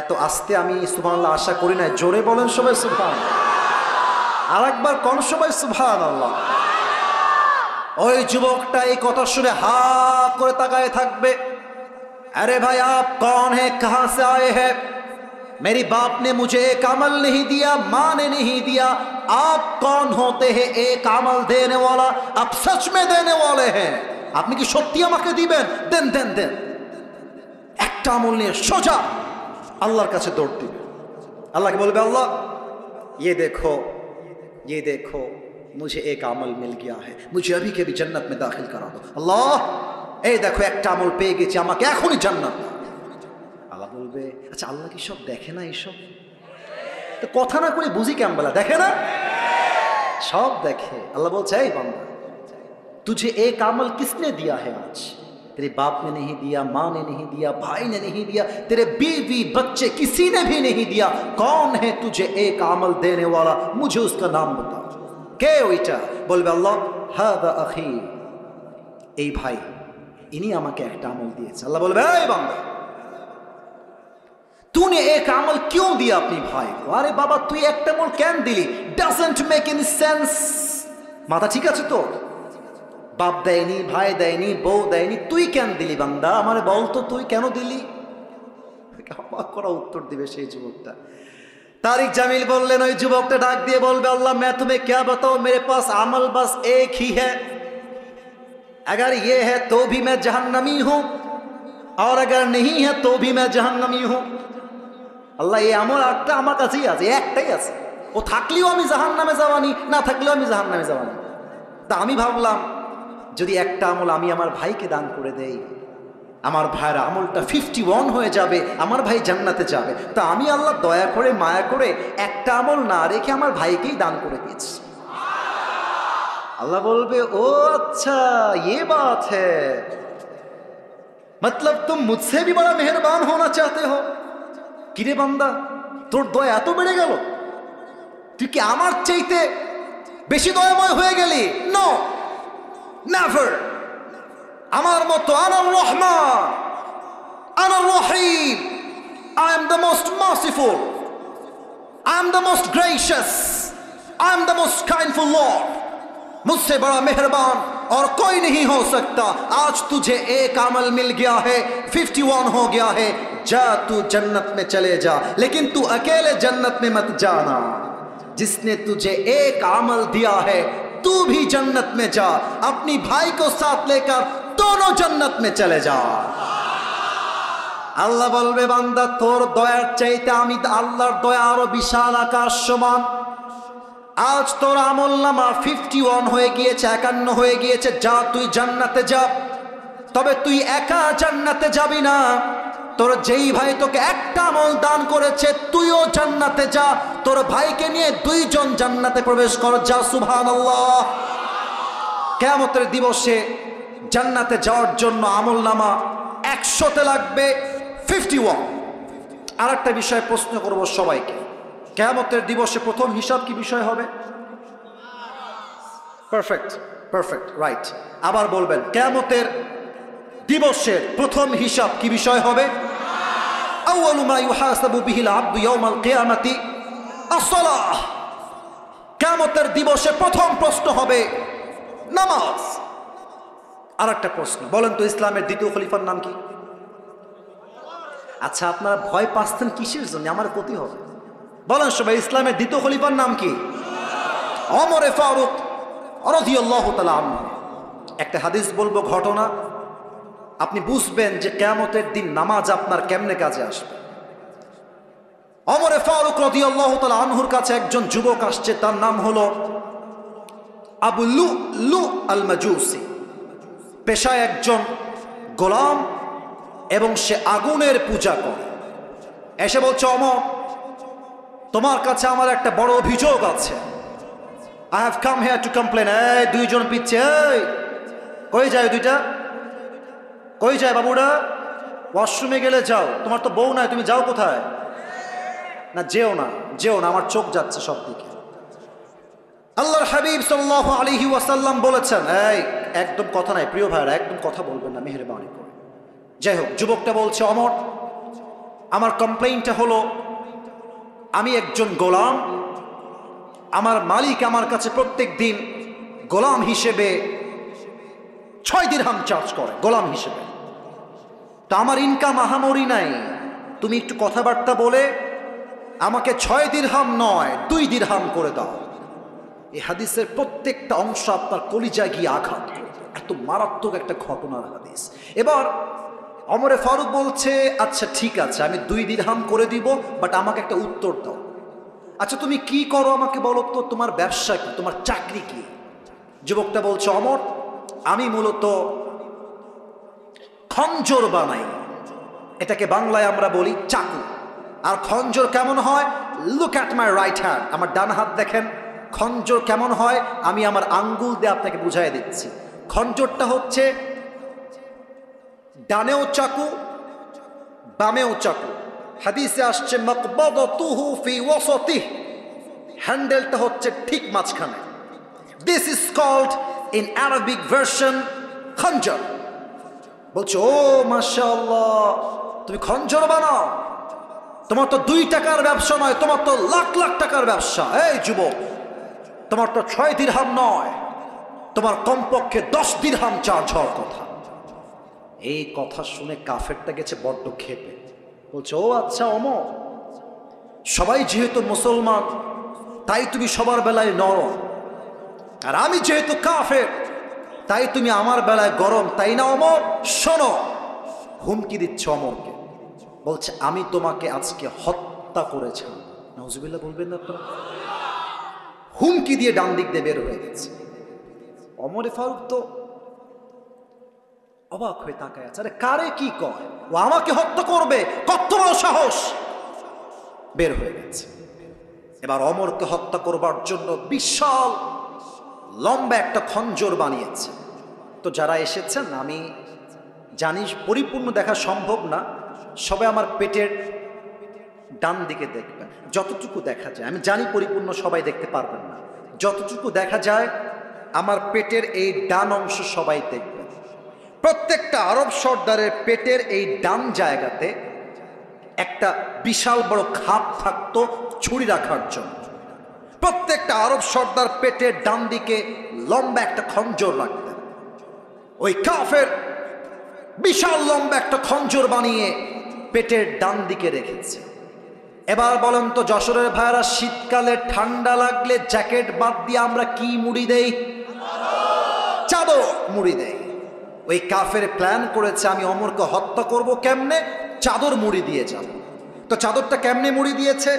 এত আস্তে আমি সুবহানাল্লাহ আশা করি না, জোরে বলেন সবাই সুবহানাল্লাহ, আর একবার কোন সবাই সুবহানাল্লাহ। ওই যুবকটা এই কথা শুনে হা করে তাকায় থাকবে। अरे भाई आप कौन है, कहां से आए हैं, मेरी बाप ने मुझे एक अमल नहीं दिया, माँ ने नहीं दिया, आप कौन होते हैं एक अमल देने वाला, आप सच में देने वाले हैं, আপনি কি সত্যি আমাকে দিবেন? দেন দেন দেন। একটা আমল নিয়ে সোজা আল্লাহর কাছে দৌড় দিবে। আল্লাহকে বলবে, আল্লাহ ये देखो मुझे एक अमल मिल गया है, मुझे अभी के भी जन्नत में दाखिल करा दो। আল্লাহ এই দেখো একটা আমল পেয়ে গেছি, আমাকে এখনই জান্নাত দাও। আল্লাহ বলবে, আচ্ছা আল্লাহ কি সব দেখে না? এইসব তো কথা না করে বুঝি কেমন বলা, দেখে না? সব দেখে। আল্লাহ বলছে, এই বান্দা तुझे एक अमल किसने दिया है आज, तेरे बाप ने नहीं दिया, माँ ने नहीं दिया, भाई ने नहीं दिया, तेरे बीवी बच्चे किसी ने भी नहीं दिया, कौन है तुझे एक अमल देने वाला, मुझे उसका नाम बता। কে ওইটা? বলবে আল্লাহ, হাদা আখি, এই ভাই, ইনি আমাকে একটা আমল দিয়েছে। আল্লাহ বলবে, এই বান্দা तूने एक अमल क्यों दिया अपनी भाई को? अरे बाबा তুই একটা আমল কেন দিলি? doesn't make any sense। মাথা ঠিক আছে তো? বাপ দেয়নি, ভাই দেয়নি, বউ দেয়নি, তুই কেন দিলি বান্দা? আমারে বল তো তুই কেন দিলি? অবাক করা উত্তর দিবে সেই যুবকটা। तारिक जमील बोललेन, ওই যুবকটা ডাক দিয়ে বলবে, अल्लाह मैं तुम्हें क्या बताऊं, मेरे पास अमल बस एक ही है, अगर ये है तो भी मैं जहन्नमी हूं, और अगर नहीं है तो भी मैं जहन्नमी हूं। अल्लाह ये আমল একটা আমার কাছেই আছে, একটাই আছে, ও থাকলেও আমি জাহান্নামে যাবানি, না থাকলেও আমি জাহান্নামে যাবানি। তা আমি ভাবলাম যদি একটা আমল আমি আমার ভাইকে দান করে দেই, আমার ভাইয়ের আমলটা 51 হয়ে যাবে, আমার ভাই জান্নাতে যাবে। তা আমি আল্লাহ দয়া করে মায়া করে একটা আমল না রেখে আমার ভাইকেই দান করে দিয়েছি। अल्लाह बोलबे, ओ अच्छा ये बात है, मतलब तुम मुझसे भी बड़ा मेहरबान होना चाहते हो। किरे बांदा তোর দয়া এত বেড়ে গেল, তুই কি আমার চাইতে বেশি দয়াময় হয়ে গেলি? No, never. আমার মতো আনার রহমান, আনার রহিম, I am the most merciful, I am the most gracious, I am the most kindful Lord, मुझसे बड़ा मेहरबान और कोई नहीं हो सकता। आज तुझे एक अमल मिल गया है, 51 हो गया है, जा तू जन्नत में चले जा, लेकिन तू अकेले जन्नत में मत जाना, जिसने तुझे एक अमल दिया है तू भी जन्नत में जा, अपनी भाई को साथ लेकर दोनों जन्नत में चले जा। আল্লাহ বলবে, বান্দা তোর দয়ার চাইতে আমি আল্লাহর দয়া আরো বিশাল আকাশ সমান। আজ তোর আমলনামা 51 হয়ে গিয়েছে, 51 হয়ে গিয়েছে, যা তুই জান্নাতে যা। তবে তুই একা জান্নাতে যাবি না, তোর যেই ভাই তোকে একটা আমল দান করেছে তুইও জান্নাতে যা, তোর ভাইকে নিয়ে 2 জন জান্নাতে প্রবেশ কর, যা সুবহানাল্লাহ। কিয়ামতের দিবসে জান্নাতে যাওয়ার জন্য আমলনামা 100তে লাগবে 51। আর একটা বিষয় প্রশ্ন করব সবাইকে, কিয়ামতের দিবসে প্রথম হিসাব কি বিষয় হবে? Perfect, perfect, right. আবার বলবেন, কিয়ামতের দিবসের প্রথম হিসাব কি বিষয় হবে? আউয়ালু মা ইউহাসাবু বিহিল আবদু ইয়াউমাল কিয়ামাতি আস-সালাহ। কিয়ামতের দিবসে প্রথম প্রশ্ন হবে নামাজ। আর একটা প্রশ্ন, বলেন তো ইসলামের দ্বিতীয় খলিফার নাম কি? আচ্ছা, আপনারা ভয় পাচ্ছেন কিসের জন্য? আমার ক্ষতি হবে। বলেন সবাই, ইসলামের দ্বিতীয় খলিফার নাম কি? ওমর ফারুক রাদিয়াল্লাহু তাআলা আনহু। একটা হাদিস বলবো, ঘটনা, আপনি বুঝবেন যে কিয়ামতের দিন নামাজ আপনার কেমনে কাজে আসবে। ওমর ফারুক রাদিয়াল্লাহু তাআলা আনহুর কাছে একজন যুবক আসছে, তার নাম হলো আবু লুলু আল মাজুসি। পেশায় একজন গোলাম এবং সে আগুনের পূজা করে। এসে বলছে, ওমর, তোমার কাছে আমার একটা বড় অভিযোগ আছে। I have come here to complain. এই দুইজন পিচ্ছে, এই কই যায় দুইটা? কই যায় বাবুরা? ওয়াশরুমে গেলে যাও, তোমার তো বউ নাই, তুমি যাও কোথায়? না যেও না, যেও না, আমার চোখ যাচ্ছে সব দিকে। আল্লাহর হাবিব সাল্লাল্লাহু আলাইহি ওয়াসাল্লাম বলেছেন, এই একদম কথা নাই প্রিয় ভাইরা, একদম কথা বলবেন না মেহেরবানি করে। যাই হোক, যুবকটা বলছে, ওমর, আমার কমপ্লেইনটা হলো, আমি একজন গোলাম, আমার মালিক আমার কাছে প্রত্যেক দিন গোলাম হিসেবে 6 দিরহাম চার্জ করে, গোলাম হিসেবে। তো আমার ইনকাম আহামরি নাই, তুমি একটু কথাবার্তা বলে আমাকে 6 দিরহাম নয় 2 দিরহাম করে দাও। এই হাদিসের প্রত্যেকটা অংশ আপনার কলিজায় গিয়ে আঘাত করবে, এত মারাত্মক একটা ঘটনার হাদিস। এবার ওমর ফারুক বলছে, আচ্ছা ঠিক আছে, আমি 2 দিরহাম করে দিব, বাট আমাকে একটা উত্তর দাও। আচ্ছা তুমি কি করো আমাকে বলো তো, তোমার ব্যবসা কি, তোমার চাকরি কি? যুবকটা বলছে, ওমর, আমি মূলত খঞ্জর বানাই, এটাকে বাংলায় আমরা বলি চাকু। আর খঞ্জর কেমন হয়? Look at my right hand, আমার ডান হাত দেখেন, খঞ্জর কেমন হয় আমি আমার আঙ্গুল দিয়ে আপনাকে বুঝাই দিচ্ছি। খঞ্জরটা হচ্ছে ডানেও চাকু বামেও চাকু। হাদিসে আসছে মাকবাদাতুহু ফি ওয়াসাতিহি, হ্যান্ডেলটা হচ্ছে ঠিক মাঝখানে। This is called in Arabic version খঞ্জর। বলছো, ও মাশাআল্লাহ, তুমি খঞ্জর বানাও? তোমার তো 2 টাকার ব্যবসা নয়, তোমার তো লাখ লাখ টাকার ব্যবসা। এই যুবক, তোমার তো 6 দিরহাম নয়, তোমার কমপক্ষে 10 দিরহাম চার্জ হওয়ার কথা। এই কথা শুনে কাফেরটা গেছে বড্ড ক্ষেপে। বলছে, ও আচ্ছা ওমর, সবাই যেহেতু মুসলমান তাই তুমি সবার বেলায় নরম, আর আমি যেহেতু কাফের তাই তুমি আমার বেলায় গরম, তাই না ওমর? শোনো, হুমকি দিচ্ছে ওমরকে। বলছে, আমি তোমাকে আজকে হত্যা করেছিলাম। নাউজুবিল্লাহ বলবেন না আপনারা? হুমকি দিয়ে ডান দিক দিয়ে বের হয়ে গেছে। ওমর ফারুক তো অবাক হয়ে তাকায় আছে, আরে কারে কি কয়, ও আমাকে হত্যা করবে, কত বড় সাহস! বের হয়ে গেছে। এবার ওমরকে হত্যা করবার জন্য বিশাল লম্বা একটা খঞ্জর বানিয়েছে। তো যারা এসেছেন, আমি জানি পরিপূর্ণ দেখা সম্ভব না, সবাই আমার পেটের ডান দিকে দেখবেন, যতটুকু দেখা যায়। আমি জানি পরিপূর্ণ সবাই দেখতে পারবেন না, যতটুকু দেখা যায় আমার পেটের এই ডান অংশ সবাই দেখবেন। প্রত্যেকটা আরব সর্দারের পেটের এই ডান জায়গাতে একটা বিশাল বড় খাপ থাকতো ছুরি রাখার জন্য। প্রত্যেকটা আরব সর্দার পেটের ডান দিকে লম্বা একটা খঞ্জর রাখতেন। ওই কাফের বিশাল লম্বা একটা খঞ্জর বানিয়ে পেটের ডান দিকে রেখেছে। এবার বলেন তো যশোরের ভাইরা, শীতকালে ঠান্ডা লাগলে জ্যাকেট বাদ দিয়ে আমরা কি মুড়ি দেই? চাদর মুড়ি দেই। ওই কাফের প্ল্যান করেছে, আমি ওমরকে হত্যা করব কেমনে? চাদর মুড়ি দিয়ে যাব। তো চাদরটা কেমনে মুড়ি দিয়েছে?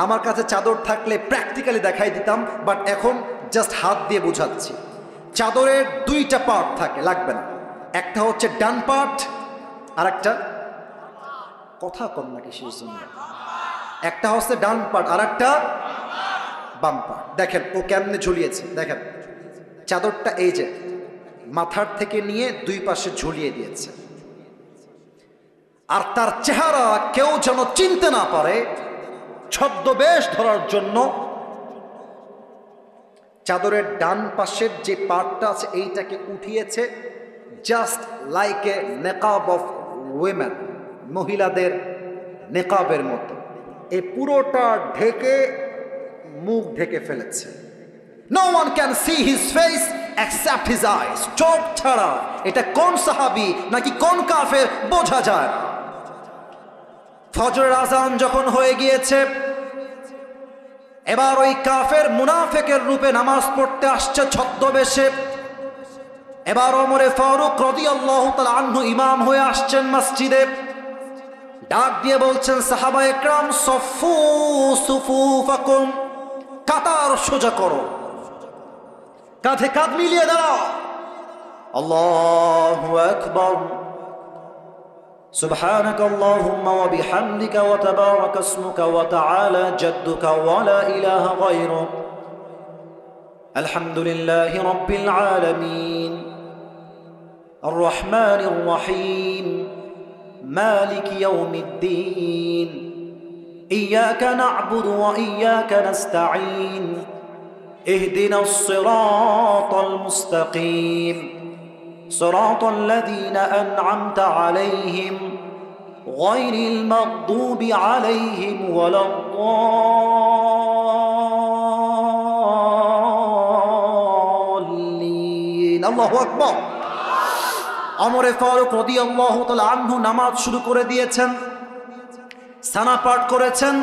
আমার কাছে চাদর থাকলে প্র্যাকটিক্যালি দেখাই দিতাম, বাট এখন জাস্ট হাত দিয়ে বোঝাচ্ছি। চাদরের 2টা পার্ট থাকে, লাগবে না। একটা হচ্ছে ডান পার্ট, আর একটা কথা কম নাকি সেই জন্য, একটা হচ্ছে ডান পার্ট আর একটা বাম পার্ট। দেখেন ও কেমনে ঝুলিয়েছে, দেখেন চাদরটা এই যে মাথার থেকে নিয়ে 2 পাশে ঝুলিয়ে দিয়েছে। আর তার চেহারা কেউ যেন চিনতে না পারে, ছদ্মবেশ ধরার জন্য চাদরের ডান পাশের যে পার্টটা আছে এইটাকে উঠিয়েছে, জাস্ট লাইক এ নেকাব অফ উইমেন, মহিলাদের নেকাবের মতো। এই পুরোটা ঢেকে মুখ ঢেকে ফেলেছে। No one can see his face except his eyes. চোখ ছাড়া এটা কোন সাহাবী নাকি কোন কাফের বোঝা যায় না। ফজরের আজান যখন হয়ে গিয়েছে, এবার ওই কাফের মুনাফিকের রূপে নামাজ পড়তে আসছে ছদ্মবেশে। এবার ওমরে ফারুক রাদিয়াল্লাহু তাআলা আনহু ইমাম হয়ে আসছেন মসজিদে। ডাক দিয়ে বলছেন, সাহাবায়ে কেরাম সফু সুফুফাকুম, কাতার সোজা করো, কাঁধে কাঁধ মিলিয়ে দাও। আল্লাহু আকবার, সুবহানাকা আল্লাহুম্মা ওয়া বিহামদিকা ওয়া তাবারাকা ইসমুকা ওয়া তাআলা জাদ্দুকা ওয়া লা ইলাহা গায়রুক, আলহামদুলিল্লাহি রাব্বিল আলামিন, আর রহমানির রহিম, মালিকি ইয়াউমিদ্দিন, ইয়্যাকা না'বুদু ওয়া ইয়্যাকা নাস্তাঈন, ইহদিনাস সিরাতাল মুস্তাকিম, সিরাতাল লাযীনা আন'আমতা আলাইহিম গায়রিল মাগদুবি আলাইহিম ওয়ালাদ-দাল্লিন। আল্লাহু আকবার। ওমরে ফারুক রাদিয়াল্লাহু তাআলা আনহু নামাজ শুরু করে দিয়েছেন। সানা পাঠ করেছেন,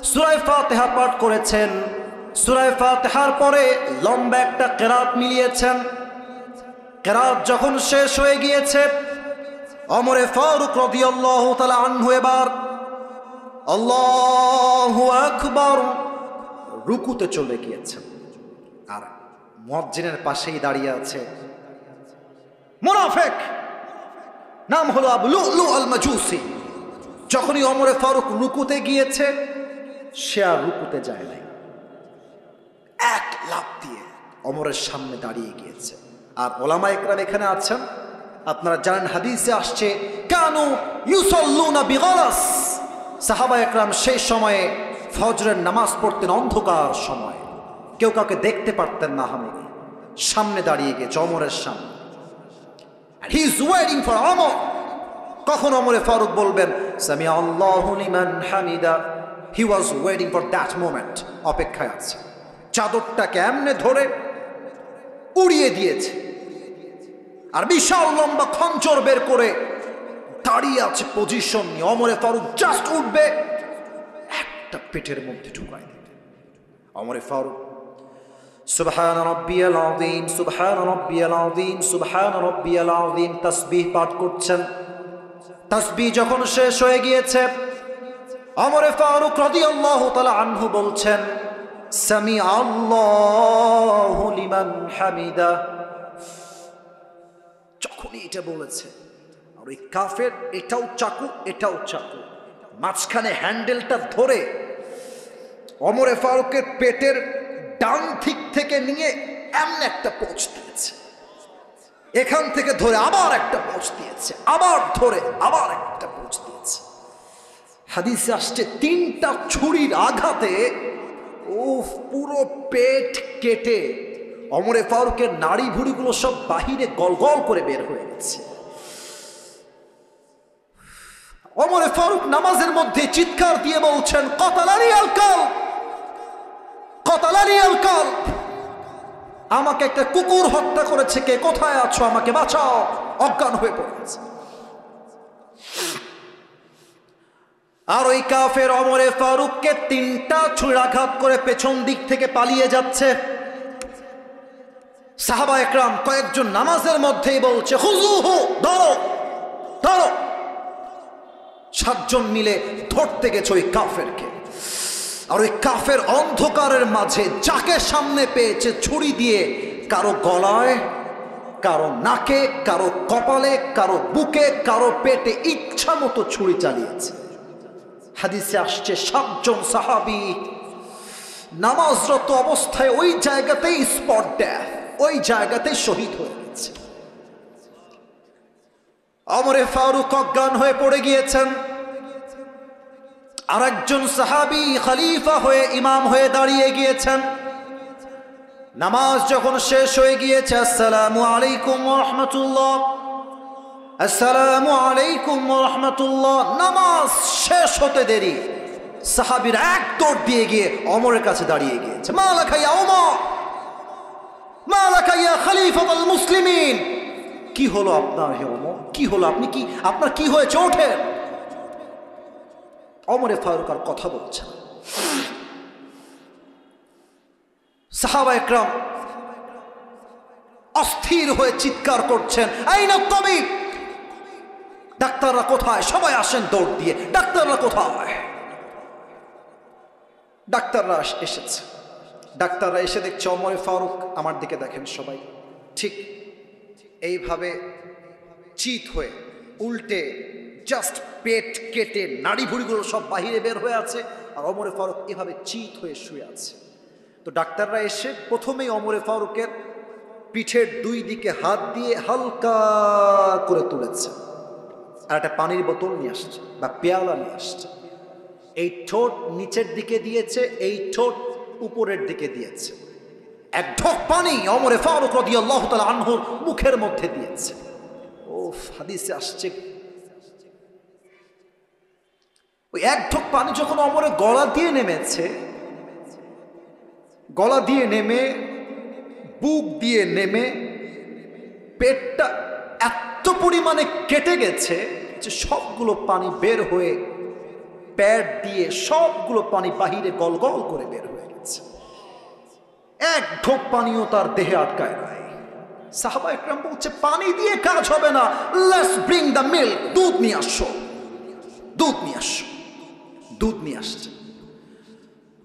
সূরা ফাতিহা পাঠ করেছেন। সূরা ফাতিহার পরে লম্বা একটা কিরাত মিলিয়েছেন। কিরাত যখন শেষ হয়ে গিয়েছে, ওমরে ফারুক রাদিয়াল্লাহু তাআলা আনহু এবার আল্লাহু আকবার রুকুতে চলে গিয়েছেন। আর মুয়াজ্জিনের পাশেই দাঁড়িয়ে আছে মুনাফিক, নাম হলো আবু লুলু আল মাজুসি। যখনই ওমরে ফারুক রুকুতে গিয়েছে, সে আর রুকুতে যায় নাই, এক লাফ দিয়ে ওমরের সামনে দাঁড়িয়ে গিয়েছে। আর ওলামা ইকরাম এখানে আছেন, আপনারা জানেন হাদিসে আসছে কানু ইউসাল্লুনা বিগালাস, সাহাবা ইকরাম সেই সময়ে ফজরের নামাজ পড়তেন অন্ধকার সময়, কেউ কাউকে দেখতে পারতেন না। আমি সামনে দাঁড়িয়ে গিয়েছে ওমরের সামনে, and he is waiting for Umar. কখন ওমরে ফারুক বলবেন সামিআ আল্লাহু লিমান Hamida, he was waiting for that moment, অপেক্ষায় আছে। চাদরটাকে এমনে ধরে উড়িয়ে দিয়েছে, আর বিশাল লম্বা খঞ্জর বের করে দাঁড়িয়ে আছে পজিশন নিয়ে। ওমরে ফারুক জাস্ট উঠবে, একটা পেটের মধ্যে ঢুকায় দিবে। ওমরে ফারুক সুবহান রাব্বিয়াল আযীম, সুবহান রাব্বিয়াল আযীম, সুবহান রাব্বিয়াল আযীম তাসবিহ পাঠ করছেন। তাসবিহ যখন শেষ হয়ে গিয়েছে, ওমরে ফারুক রাদিয়াল্লাহু তাআলা আনহু বলছেন সামিআ আল্লাহু লিমান হামিদা। যখনই এটা বলেছে, আর ওই কাফের এটাও চাকু এটাও চাকু, মাঝখানে হ্যান্ডেলটা ধরে ওমরে ফারুকের পেটের ডান দিক থেকে নিয়ে এমন একটা পোঁচ দিয়েছে, এখান থেকে ধরে আবার একটা পোঁচ দিয়েছে, আবার ধরে আবার একটা পোঁচ দিয়েছে। হাদিসে আসছে তিনটা ছুরির আঘাতে পুরো পেট কেটে ওমরে ফারুকের নাড়ি ভুড়িগুলো সব বাহিরে গলগল করে বের হয়ে গেছে। ওমরে ফারুক নামাজের মধ্যে চিৎকার দিয়ে বলছেন কতালানি আল কালব, কতালানি আল কালব, আমাকে একটা কুকুর হত্যা করেছে, কে কোথায় আছো, আমাকে বাঁচাও। অজ্ঞান হয়ে পড়েছে। আর ওই কাফের ওমরে ফারুককে তিনটা ছুরাঘাত করে পেছন দিক থেকে পালিয়ে যাচ্ছে। সাহাবা একরাম কয়েকজন নামাজের মধ্যেই বলছে হুজুহু, ধরো ধরো। সাতজন মিলে ধরতে গেছে ওই কাফেরকে। আর ওই কাফের অন্ধকারের মাঝে যাকে সামনে পেয়েছে ছুরি দিয়ে কারো গলায়, কারো নাকে, কারো কপালে, কারো বুকে, কারো পেটে ইচ্ছা মতো ছুরি চালিয়েছে। হাদিসে আসছে 7 জন সাহাবী নামাজরত অবস্থায় ওই জায়গাতেই স্পট ডেথ, ওই জায়গাতেই শহীদ হয়ে গেছে। ওমরে ফারুক অজ্ঞান হয়ে পড়ে গিয়েছেন। আর একজন সাহাবী খলিফা হয়ে ইমাম হয়ে দাঁড়িয়ে গিয়েছেন। নামাজ যখন শেষ হয়ে গিয়েছে, আসসালামু আলাইকুম ওয়া রাহমাতুল্লাহ, আসসালামু আলাইকুম ওয়া রাহমাতুল্লাহ, নামাজ শেষ হতে দেরি সাহাবীরা এক দৌড় দিয়ে গিয়ে ওমরের কাছে দাঁড়িয়ে গিয়েছে। মা লাকা ইয়া ওমর, মা লাকা ইয়া খলিফাতুল মুসলিমিন, কি হলো আপনার হে ওমর, কি হলো, আপনি কি, আপনার কি হয়েছে, ওঠেন। ওমরে ফারুক আর কথা বলছে না। সাহাবা একরাম অস্থির হয়ে চিৎকার করছেন, আইনা তাবিব, ডাক্তাররা কোথায়, সবাই আসেন দৌড় দিয়ে, ডাক্তাররা কোথায়। ডাক্তাররা এসেছে, ডাক্তাররা এসে দেখছে ওমরে ফারুক, আমার দিকে দেখেন সবাই, ঠিক এইভাবে চিত হয়ে উল্টে জাস্ট পেট কেটে নাড়ি ভুড়িগুলো সব বাহিরে বের হয়ে আছে, আর ওমরে ফারুক এভাবে চিত হয়ে শুয়ে আছে। তো ডাক্তাররা এসে প্রথমেই ওমরে ফারুকের পিঠের দুই দিকে হাত দিয়ে হালকা করে তুলেছে, আর একটা পানির বোতল নিয়ে আসছে বা পেয়ালা নিয়ে আসছে। এই ঠোঁট নিচের দিকে দিয়েছে, এই ঠোঁট উপরের দিকে দিয়েছে। এক ঢোক পানি ওমরে ফারুক রাদিয়াল্লাহু তাআলা আনহুর মুখের মধ্যে দিয়েছে। ও হাদিসে আসছে, ওই এক ঢোক পানি যখন ওমরের গলা দিয়ে নেমেছে, গলা দিয়ে নেমে বুক দিয়ে নেমে পেটটা এত পরিমাণে কেটে গেছে যে সবগুলো পানি বের হয়ে পেট দিয়ে সবগুলো পানি বাহিরে গলগল করে বের হয়ে গেছে। এক ঢোক পানিও তার দেহে আটকায় নাই। সাহাবা একরাম বলছে, পানি দিয়ে কাজ হবে না, লেটস ব্রিং দ্য মিল্ক, দুধ নিয়ে আসো, দুধ নিয়ে আসো। দুধ নিয়ে আসছে।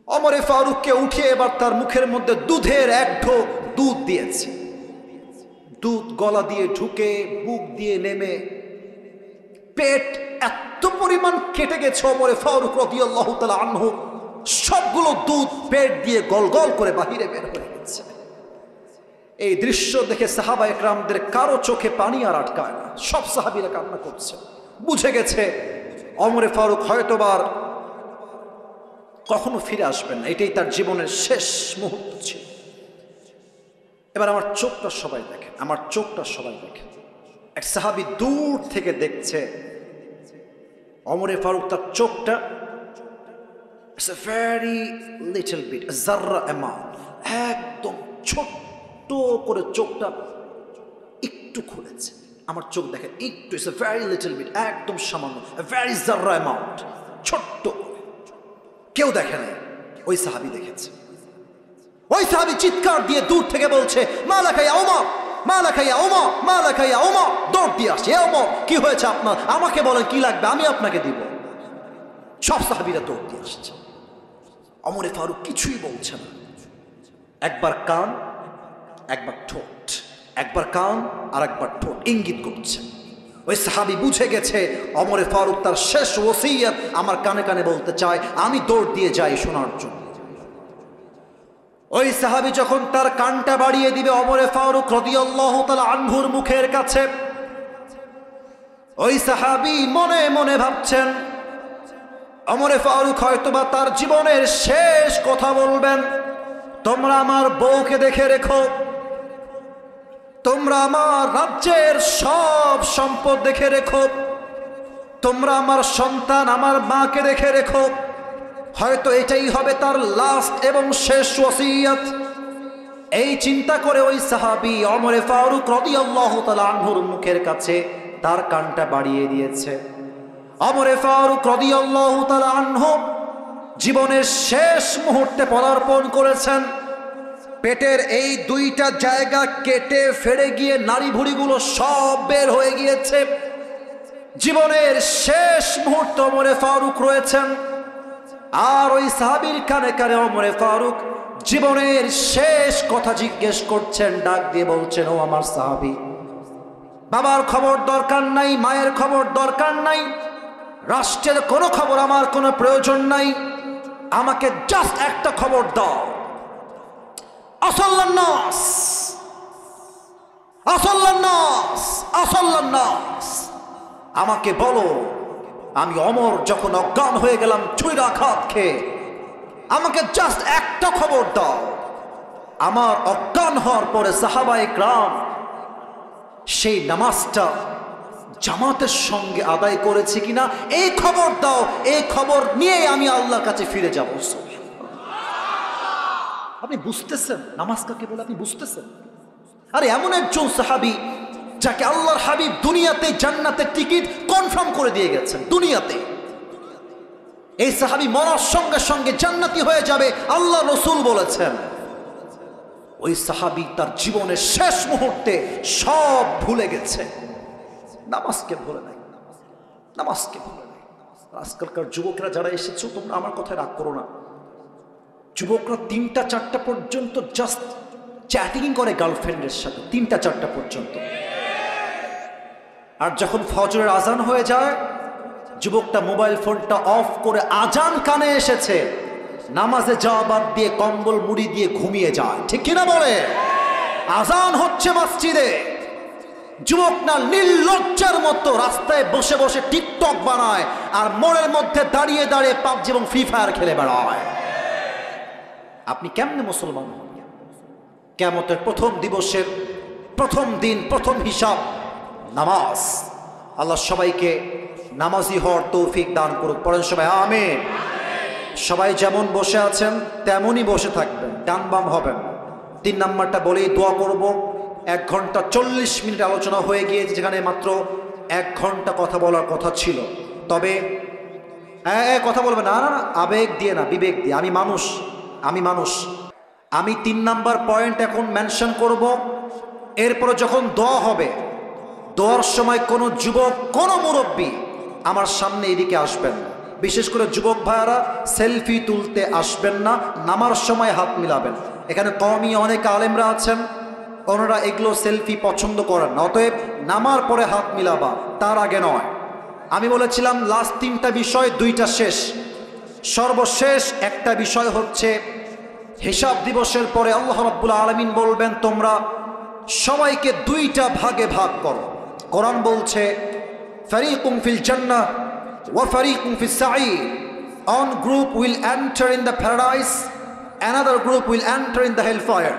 ওমরে ফারুককে উঠিয়ে এবার তার মুখের মধ্যে দুধের এক ঢোক দুধ দিয়েছে। দুধ গলা দিয়ে ঢুকে বুক দিয়ে নেমে পেট এত পরিমাণ কেটে গেছে ওমরে ফারুক রাদিয়াল্লাহু তাআলা আনহু, সবগুলো দুধ পেট দিয়ে গলগল করে বাহিরে বের হয়ে গেছে। এই দৃশ্য দেখে সাহাবা একরামদের কারো চোখে পানি আর আটকায় না, সব সাহাবীরা কান্না করছে। বুঝে গেছে ওমরে ফারুক হয়তোবার কখনো ফিরে আসবেন না, এটাই তার জীবনের শেষ মুহূর্ত ছিল। এবার আমার চোখটা সবাই দেখেন, আমার চোখটা সবাই দেখেন। এক সাহাবী দূর থেকে দেখছে ওমরে ফারুক, তার চোখটা it's a very little bit, জাররা অ্যামাউন্ট, একদম ছোট্ট করে চোখটা একটু খুলেছে। আমার চোখ দেখেন একটু, it's a very little bit, একদম সামান্য, ভেরি জাররা অ্যামাউন্ট, ছোট্ট। কেউ দেখে নাই, ওই সাহাবী দেখেছে। ওই সাহাবী চিৎকার দিয়ে দূর থেকে বলছে, মা লাকা ইয়া ওমর, মা লাকা ইয়া ওমর, মা লাকা ইয়া ওমর। দৌড় দিয়ে আসছে, এ ওমর কি হয়েছে আপনার, আমাকে বলেন কি লাগবে, আমি আপনাকে দিব। সব সাহাবীরা দৌড় দিয়ে আসছে। ওমরে ফারুক কিছুই বলছে না, একবার কান একবার ঠোঁট, একবার কান আর একবার ঠোঁট ইঙ্গিত করছে। ওই সাহাবী বুঝে গেছে ওমরে ফারুক তার শেষ ওসিয়ত আমার কানে কানে বলতে চায়, আমি দৌড় দিয়ে যাই শোনার জন্য। ওই সাহাবী যখন তার কানটা বাড়িয়ে দিবে ওমরে ফারুক রাদিয়াল্লাহু তাআলা আনহুর মুখের কাছে, ওই সাহাবী মনে মনে ভাবছেন ওমরে ফারুক হয়তোবা তার জীবনের শেষ কথা বলবেন, তোমরা আমার বউকে দেখে রেখো, তোমরা আমার রাজ্যের সব সম্পদ দেখে রেখো, তোমরা আমার সন্তান আমার মাকে দেখে রেখো। হয়তো এটাই হবে তার লাস্ট এবং শেষ ওসিয়ত। এই চিন্তা করে ওই সাহাবী ওমরে ফারুক রাদিয়াল্লাহু তাআলা আনহুর মুখের কাছে তার কানটা বাড়িয়ে দিয়েছে। ওমরে ফারুক রাদিয়াল্লাহু তাআলা আনহু জীবনের শেষ মুহূর্তে পদার্পণ করেছেন। পেটের এই দুইটা জায়গা কেটে ফেড়ে গিয়ে নাড়ি ভুড়িগুলো সব বের হয়ে গিয়েছে। জীবনের শেষ মুহূর্তে ওমরে ফারুক রয়েছেন, আর ওই সাহাবীর কানে কানে ওমরে ফারুক জীবনের শেষ কথা জিজ্ঞেস করছেন, ডাক দিয়ে বলছেন, ও আমার সাহাবী, বাবার খবর দরকার নাই, মায়ের খবর দরকার নাই, রাষ্ট্রের কোনো খবর আমার কোনো প্রয়োজন নাই, আমাকে জাস্ট একটা খবর দাও, আসল্লান নাস, আসল্লান নাস, আসল্লান নাস, আমাকে বলো আমি ওমর যখন অজ্ঞান হয়ে গেলাম ছুরির আঘাত খেয়ে, আমাকে জাস্ট একটা খবর দাও, আমার অজ্ঞান হওয়ার পরে সাহাবায়ে কেরাম সেই নামাজটা জামাতের সঙ্গে আদায় করেছে কিনা এই খবর দাও, এই খবর নিয়ে আমি আল্লাহর কাছে ফিরে যাব। আপনি বুঝতেছেন নামাজ কাকে বলে? আপনি বুঝতেছেন? আরে এমন একজন সাহাবী যাকে আল্লাহর হাবিব দুনিয়াতে জান্নাতের টিকিট কনফার্ম করে দিয়ে গেছেন দুনিয়াতে। এই সাহাবী মরার সঙ্গে সঙ্গে জান্নাতি হয়ে যাবে আল্লাহ রাসূল বলেছেন। ওই সাহাবী তার জীবনের শেষ মুহূর্তে সব ভুলে গেছে, নামাজকে ভুলে নাই, নামাজকে ভুলে নাই। আজকালকার যুবকরা যারা এসেছো তোমরা আমার কথায় রাগ করো না। যুবকরা 3টা 4টা পর্যন্ত জাস্ট চ্যাটিং করে গার্লফ্রেন্ডের সাথে, 3টা 4টা পর্যন্ত। আর যখন ফজরের আজান হয়ে যায় যুবকটা মোবাইল ফোনটা অফ করে, আজান কানে এসেছে, নামাজে যাওয়া বাদ দিয়ে কম্বল মুড়ি দিয়ে ঘুমিয়ে যায়। ঠিক কিনা বলে? আজান হচ্ছে মসজিদে, যুবক না নির্লজ্জার মতো রাস্তায় বসে বসে টিকটক বানায় আর মোড়ের মধ্যে দাঁড়িয়ে দাঁড়িয়ে পাবজি এবং ফ্রি ফায়ার খেলে বেড়ায়। আপনি কেমনে মুসলমান হন? কিয়ামতের প্রথম দিবসের প্রথম দিন, প্রথম হিসাব নামাজ। আল্লাহ সবাইকে নামাজি হওয়ার তৌফিক দান করুক। পড়েন সবাই আমিন। সবাই যেমন বসে আছেন তেমনই বসে থাকবেন, ডান বাম হবেন। 3 নাম্বারটা বলেই দোয়া করব। 1 ঘন্টা 40 মিনিট আলোচনা হয়ে গিয়েছে, যেখানে মাত্র 1 ঘন্টা কথা বলার কথা ছিল। তবে কথা বলবে না, না না, আবেগ দিয়ে না, বিবেক দিয়ে। আমি মানুষ, আমি 3 নাম্বার পয়েন্ট এখন মেনশন করব। এরপরে যখন দোয়া হবে, দোয়ার সময় কোনো যুবক, কোনো মুরব্বী আমার সামনে এদিকে আসবেন না। বিশেষ করে যুবক ভাইয়ারা সেলফি তুলতে আসবেন না, নামার সময় হাত মিলাবেন। এখানে কওমি অনেক আলেমরা আছেন, ওনারা এগুলো সেলফি পছন্দ করেন না। অতএব নামার পরে হাত মিলাবা, তার আগে নয়। আমি বলেছিলাম লাস্ট 3টা বিষয়, 2টা শেষ। সর্বশেষ একটা বিষয় হচ্ছে হিসাব দিবসের পরে আল্লাহ রাব্বুল আলামিন বলবেন তোমরা সবাইকে 2টা ভাগে ভাগ করো। কোরআন বলছে ফারিকুম ফিল জান্নাহ ওয়া ফারিকুম ফিস সাঈর। One group will enter in the paradise, another group will enter in the hellfire.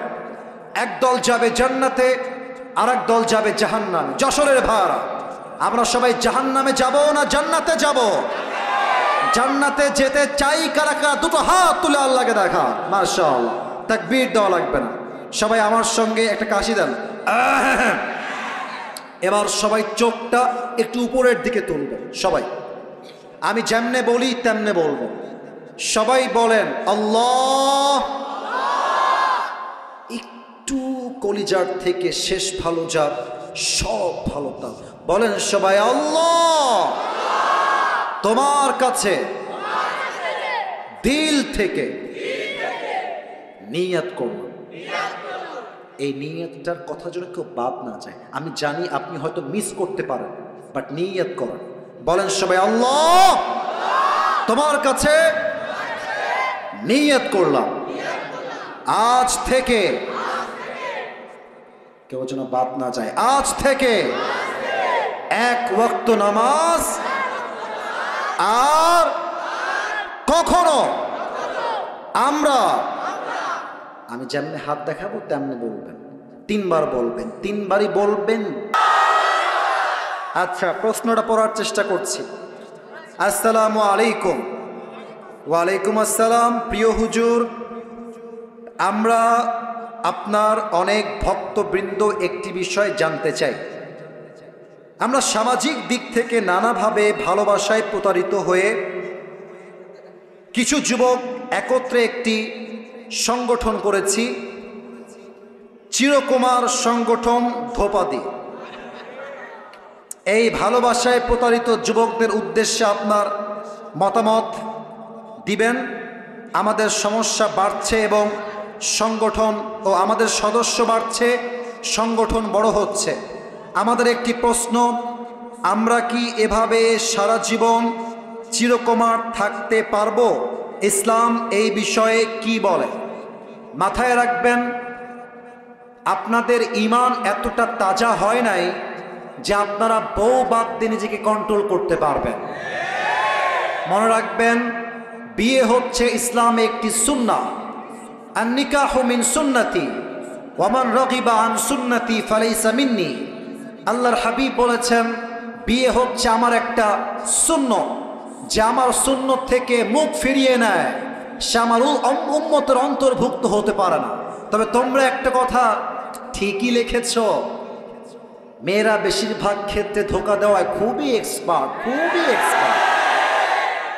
এক দল যাবে জান্নাতে, আরেক দল যাবে জাহান্নামে। যশোরের ভাইরা, আমরা সবাই জাহান্নামে যাব না জান্নাতে যাব? জান্নাতে যেতে চাই কারা কারা? 2টো হাত তুলে আল্লাহকে দেখা। মাশাআল্লাহ, তাকবীর দেওয়া লাগবে না। সবাই আমার সঙ্গে একটা কাশি দেন। এবার সবাই চোখটা একটু উপরের দিকে তুলবেন। সবাই আমি যেমনে বলি তেমনে বলবেন। সবাই বলেন আল্লাহ। একটু কলিজার থেকে শেষ ভালো যার, সব ভালো তার। বলেন সবাই আল্লাহ। তোমার কাছে দিল থেকে নিয়ত করুন। এই নিয়তটার কথা যেন কেউ বাদ না যায়। আমি জানি আপনি হয়তো মিস করতে পারেন, বাট নিয়ত করেন। বলেন সবাই আল্লাহ, তোমার কাছে নিয়ত করলাম আজ থেকে, কেউ যেন বাদ না যায়। আজ থেকে 1 ওয়াক্ত নামাজ আর কখনো আমরা, আমি যেমনি হাত দেখাবো তেমনি বলবেন। 3 বার বলবেন, 3 বারই বলবেন। আচ্ছা, প্রশ্নটা পড়ার চেষ্টা করছি। আসসালামু আলাইকুম। ওয়ালাইকুম আসসালাম। প্রিয় হুজুর, আমরা আপনার অনেক ভক্তবৃন্দ একটি বিষয় জানতে চাই। আমরা সামাজিক দিক থেকে নানাভাবে ভালোবাসায় প্রতারিত হয়ে কিছু যুবক একত্রে একটি সংগঠন করেছি, চিরকুমার সংগঠন ধোপাদি। এই ভালোবাসায় প্রতারিত যুবকদের উদ্দেশ্যে আপনার মতামত দিবেন। আমাদের সমস্যা বাড়ছে এবং সংগঠন ও আমাদের সদস্য বাড়ছে, সংগঠন বড় হচ্ছে। আমাদের একটি প্রশ্ন, আমরা কি এভাবে সারা জীবন চিরকুমার থাকতে পারবো? ইসলাম এই বিষয়ে কি বলে? মাথায় রাখবেন, আপনাদের ঈমান এতটা তাজা হয় নাই যে আপনারা বউ বাদ দিয়ে নিজেকে কন্ট্রোল করতে পারবেন। মনে রাখবেন, বিয়ে হচ্ছে ইসলামে একটি সুন্নাহ। আন-নিকাহু মিন সুন্নতি ওয়া মান রাগিবা আন সুন্নতি ফালাইসা মিন্নি। আল্লাহর হাবিব বলেছেন, বিয়ে হচ্ছে আমার একটা সুন্নত, যে আমার সুন্নত থেকে মুখ ফিরিয়ে নেয় সে আমার উম্মতের অন্তর্ভুক্ত হতে পারে না। তবে তোমরা একটা কথা ঠিকই লিখেছ, মেয়েরা বেশিরভাগ ক্ষেত্রে ধোঁকা দেওয়ায় খুবই এক্সপার্ট, খুবই এক্সপার্ট।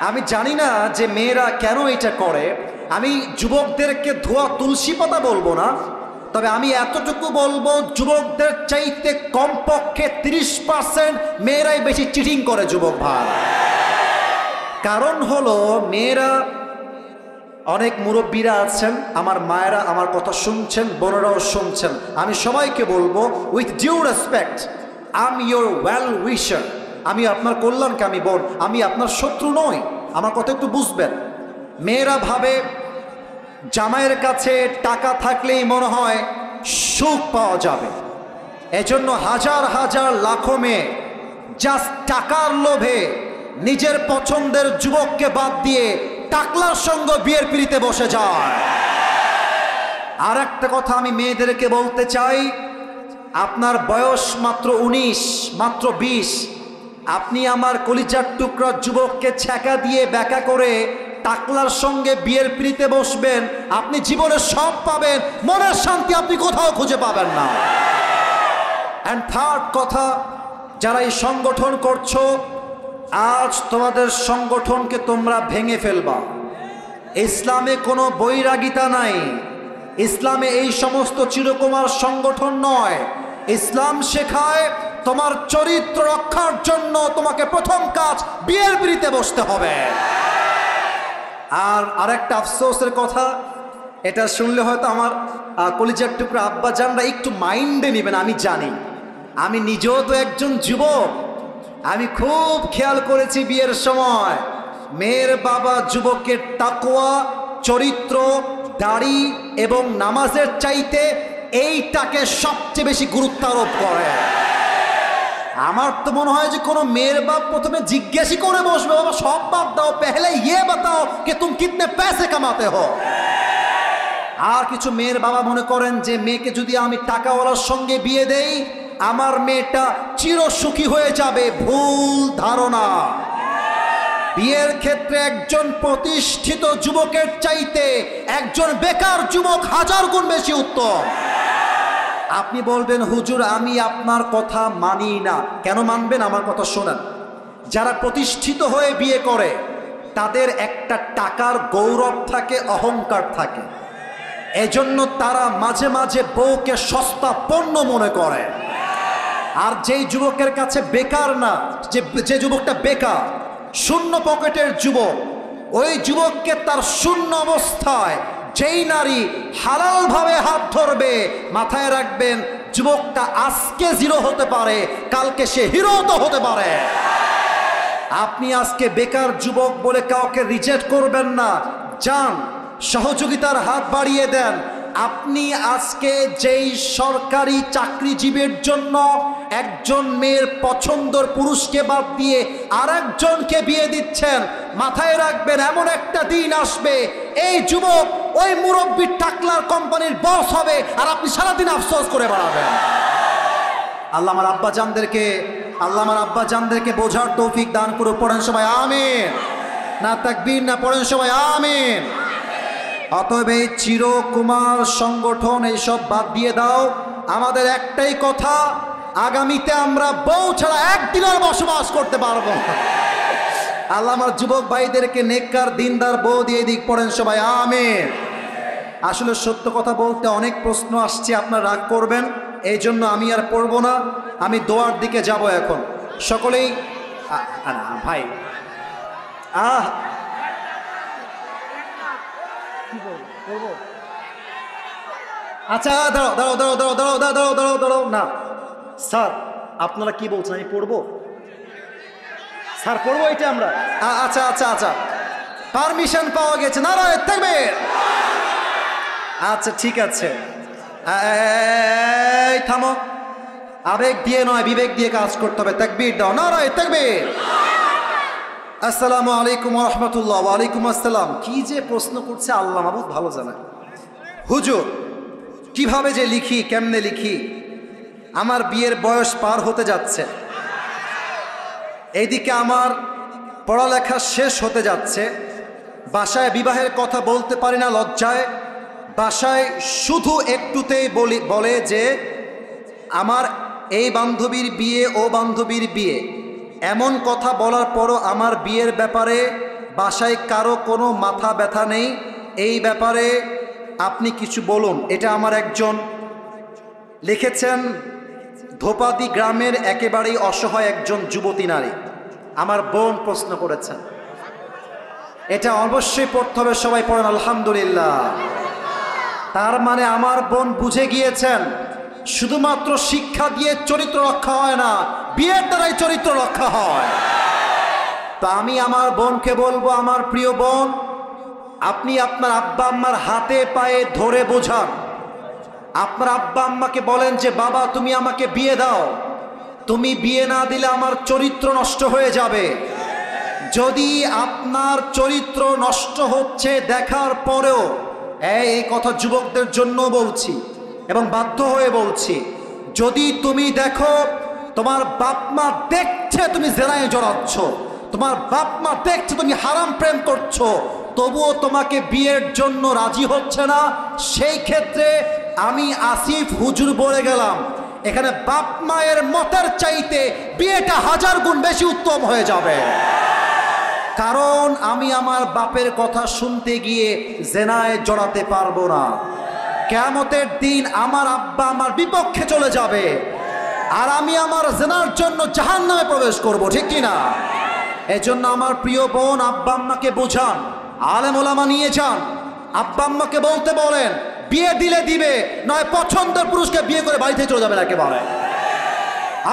আমি জানি না যে মেয়েরা কেন এটা করে। আমি যুবকদেরকে ধোয়া তুলসী পাতা বলবো না, তবে আমি এতটুকু বলবো, যুবকদের চাইতে কমপক্ষে 30% মেয়েরাই বেশি চিটিং করে যুবক ভাই। কারণ হলো, মেয়েরা, অনেক মুরব্বীরা আছেন, আমার মায়েরা আমার কথা শুনছেন, বোনেরাও শুনছেন, আমি সবাইকে বলবো with due respect, I am your well wisher, আমি আপনার কল্যাণকামী বোন, আমি আপনার শত্রু নই, আমার কথা একটু বুঝবেন। মেয়েরা ভাবে জামাইয়ের কাছে টাকা থাকলেই মনে হয় সুখ পাওয়া যাবে, এজন্য হাজার হাজার লাখো মেয়ে জাস্ট টাকার লোভে নিজের পছন্দের যুবককে বাদ দিয়ে টাকলার সঙ্গে বিয়ের পিড়িতে বসে যায়। আর একটা কথা আমি মেয়েদেরকে বলতে চাই, আপনার বয়স মাত্র 19, মাত্র 20, আপনি আমার কলিজার টুকরা যুবককে ছ্যাঁকা দিয়ে ব্যাকা করে টাকলার সঙ্গে বিয়ের পিড়িতে বসবেন, আপনি জীবনে সব পাবেন, মনের শান্তি আপনি কোথাও খুঁজে পাবেন না। অ্যান্ড থার্ড কথা, যারা এই সংগঠন করছো, আজ তোমাদের সংগঠনকে তোমরা ভেঙে ফেলবা। ইসলামে কোনো বৈরাগিতা নাই, ইসলামে এই সমস্ত চিরকুমার সংগঠন নয়। ইসলাম শেখায় তোমার চরিত্র রক্ষার জন্য তোমাকে প্রথম কাজ বিয়ের পিড়িতে বসতে হবে। আর আরেকটা আফসোসের কথা, এটা শুনলে হয়তো আমার কলিজার টুকরা আব্বা জানরা একটু মাইন্ডে নেবেন, আমি জানি, আমি নিজেও তো একজন যুবক। আমি খুব খেয়াল করেছি বিয়ের সময় মেয়ের বাবা যুবকের তাকওয়া, চরিত্র, দাড়ি এবং নামাজের চাইতে এইটাকে সবচেয়ে বেশি গুরুত্ব আরোপ করে। আমার তো মনে হয় যে কোনো মেয়ের বাপ প্রথমে জিজ্ঞাসা করে বসবে, বাবা সব বাদ দাও, পেহলে ইয়ে বাতাও कि तुम कितने पैसे कमाते हो। আর কিছু মেয়ের বাবা মনে করেন যে মেয়েকে যদি আমি টাকাওয়ালার সঙ্গে বিয়ে দেই আমার মেয়েটা চিরসুখী হয়ে যাবে। ভুল ধারণা। বিয়ের ক্ষেত্রে একজন প্রতিষ্ঠিত যুবকের চাইতে একজন বেকার যুবক 1000 গুণ বেশি উত্তম। আপনি বলবেন, হুজুর আমি আপনার কথা মানি না। কেন মানবেন? আমার কথা শোনেন। যারা প্রতিষ্ঠিত হয়ে বিয়ে করে তাদের একটা টাকার গৌরব থাকে, অহংকার থাকে, এজন্য তারা মাঝে মাঝে বউকে সস্তা পণ্য মনে করে। আর যেই যুবকের কাছে বেকার না, যে যুবকটা বেকার, শূন্য পকেটের যুবক, ওই যুবককে তার শূন্য অবস্থায় যেই নারী হালালভাবে হাত ধরবে, মাথায় রাখবেন যুবকটা আজকে জিরো হতে পারে, কালকে সে হিরো তো হতে পারে। আপনি আজকে বেকার যুবক বলে কাউকে রিজেক্ট করবেন না, যান সহযোগিতার হাত বাড়িয়ে দেন। আপনি আজকে যেই সরকারি চাকরিজীবীর জন্য একজন মেয়ের পছন্দের পুরুষকে বাদ দিয়ে আরেকজনকে বিয়ে দিচ্ছেন, মাথায় রাখবেন এমন একটা দিন আসবে এই যুবক ওই মুরব্বীর টাকলার কোম্পানির বস হবে, আর আপনি সারাদিন আফসোস করে বেড়াবেন। আল্লাহ আমার আব্বা জানদেরকে বোঝার তৌফিক দান করে পড়েন সবাই আমিন। না তাকবীর না, পড়েন সবাই আমিন। অতএব এই চিরকুমার সংগঠন এইসব বাদ দিয়ে দাও। আমাদের একটাই কথা, আগামীতে আমরা বউ ছাড়া একদিনের বসবাস করতে পারবো না। আল্লাহ আমার যুবক ভাইদেরকে নেককার দিনদার বউ দিয়ে দিক, পড়েন সবাই আমিন। আসলে সত্য কথা বলতে অনেক প্রশ্ন আসছে, আপনারা রাগ করবেন, এই জন্য আমি আর পড়বো না, আমি দোয়ার দিকে যাব এখন। সকলেই ভাই আচ্ছা দাঁড়াও দাঁড়াও দাঁড়াও দাঁড়াও দাঁড়াও দাঁড়াও দাঁড়াও দাঁড়াও না স্যার, আপনারা কি বলছেন আমি পড়বো? স্যার পড়বো এটা আমরা? আচ্ছা আচ্ছা আচ্ছা, পারমিশন পাওয়া গেছে, নারায়ে তাকবীর। আচ্ছা ঠিক আছে, এই থামো, আবেগ দিয়ে নয় বিবেক দিয়ে কাজ করতে হবে। তাকবীর দাও, নারায়ে তাকবীর। আসসালামু আলাইকুম ওয়া রাহমাতুল্লাহ। ওয়া আলাইকুম আসসালাম। কি যে প্রশ্ন করছে আল্লাহ মাবুদ ভালো জানে। হুজুর কিভাবে যে লিখি, কেমনে লিখি, আমার বিয়ের বয়স পার হতে যাচ্ছে, এইদিকে আমার পড়ালেখা শেষ হতে যাচ্ছে, বাসায় বিবাহের কথা বলতে পারি না লজ্জায়, বাসায় শুধু একটুতেই বলে যে আমার এই বান্ধবীর বিয়ে, ও বান্ধবীর বিয়ে, এমন কথা বলার পরও আমার বিয়ের ব্যাপারে বাসায় কারো কোনো মাথা ব্যথা নেই। এই ব্যাপারে আপনি কিছু বলুন। এটা আমার একজন লিখেছেন, ধোপাদি গ্রামের একেবারেই অসহায় একজন যুবতী নারী, আমার বোন প্রশ্ন করেছেন। এটা অবশ্যই পড়তে হবে, সবাই পড়েন আলহামদুলিল্লাহ। তার মানে আমার বোন বুঝে গিয়েছেন শুধুমাত্র শিক্ষা দিয়ে চরিত্র রক্ষা হয় না, বিয়ের দ্বারাই চরিত্র রক্ষা হয়। তো আমি আমার বোনকে বলবো, আমার প্রিয় বোন, আপনি আপনার আব্বা আম্মার হাতে পায়ে ধরে বোঝান। আপনার আব্বা আম্মাকে বলেন যে বাবা তুমি আমাকে বিয়ে দাও, তুমি বিয়ে না দিলে আমার চরিত্র নষ্ট হয়ে যাবে। যদি আপনার চরিত্র নষ্ট হচ্ছে দেখার পরেও, এই কথা যুবকদের জন্য বলছি এবং বাধ্য হয়ে বলছি, যদি তুমি দেখো তোমার বাপ মা দেখছে তুমি জেনায় জড়াচ্ছ, তোমার বাপ মা দেখছে তুমি হারাম প্রেম করছো, তবুও তোমাকে বিয়ের জন্য রাজি হচ্ছে না, সেই ক্ষেত্রে আমি আসিফ হুজুর বলে গেলাম, এখানে বাপ মায়ের মতের চাইতে বিয়েটা 1000 গুণ বেশি উত্তম হয়ে যাবে। কারণ আমি আমার বাপের কথা শুনতে গিয়ে জেনায় জড়াতে পারবো না। কিয়ামতের দিন আমার আব্বা আমার বিপক্ষে চলে যাবে, আর আমি আমার জেনার জন্য জাহান্নামে প্রবেশ করব, ঠিক কি না? এজন্য আমার প্রিয় বোন, আব্বা আম্মাকে বোঝান, আলেম ওলামা নিয়ে যান, আব্বা আম্মাকে বলতে বলেন বিয়ে দিলে দিবে, নয় পছন্দের পুরুষকে বিয়ে করে বাড়ি থেকে চলে যাবেন একেবারে।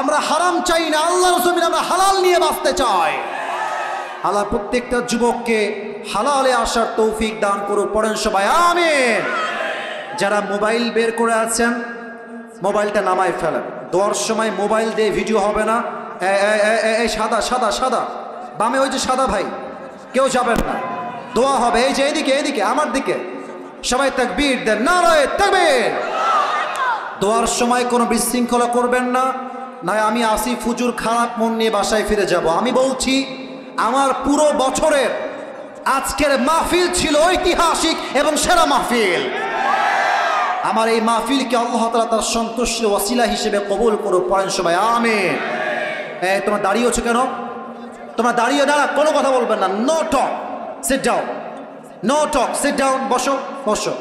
আমরা হারাম চাই না, আল্লাহর জমিনে আমরা হালাল নিয়ে বাঁচতে চাই। আল্লাহ প্রত্যেকটা যুবককে হালালে আসার তৌফিক দান করুক, পড়েন সবাই আমিন। যারা মোবাইল বের করে আছেন মোবাইলটা নামায় ফেলেন, দোয়ার সময় মোবাইল দিয়ে ভিডিও হবে না। এই সাদা সাদা সাদা বামে ওই যে সাদা ভাই, কেউ যাবেন না, দোয়া হবে। এই যে এইদিকে এইদিকে আমার দিকে সবাই তাকবীর দেন, নারায়ে তাকবীর। দোয়ার সময় কোনো বিশৃঙ্খলা করবেন না, নয় আমি আসিফ হুজুর খারাপ মন নিয়ে বাসায় ফিরে যাব। আমি বলছি আমার পুরো বছরের আজকের মাহফিল ছিল ঐতিহাসিক এবং সেরা মাহফিল। আমার এই মাহফিলকে আল্লাহ তাআলা তার সন্তুষ্টির ওয়াসিলা হিসেবে কবুল করুক, পড়েন সবাই আমিন। তোমরা দাঁড়িয়েছো কেন? তোমরা দাঁড়িয়ে দাঁড়া, কোনো কথা বলবেন না, no talk, sit down, no talk, sit down, বসো বসো।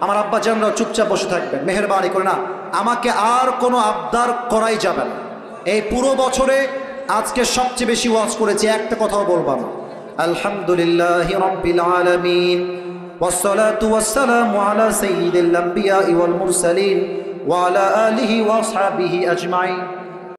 আমার আব্বা জানরাও চুপচাপ বসে থাকবেন, মেহেরবানি করে। না, আমাকে আর কোনো আবদার করাই যাবে না। এই পুরো বছরে আজকে সবচেয়ে বেশি ওয়াজ করেছি, একটা কথাও বলবো না। আলহামদুলিল্লাহি রাব্বিল আলামিন, ওয়াসসালাতু ওয়াসসালামু আলা সাইয়্যিদিল আম্বিয়া ওয়াল মুরসালিন ওয়া আলা আলিহি ওয়া আসহাবিহি আজমাইন।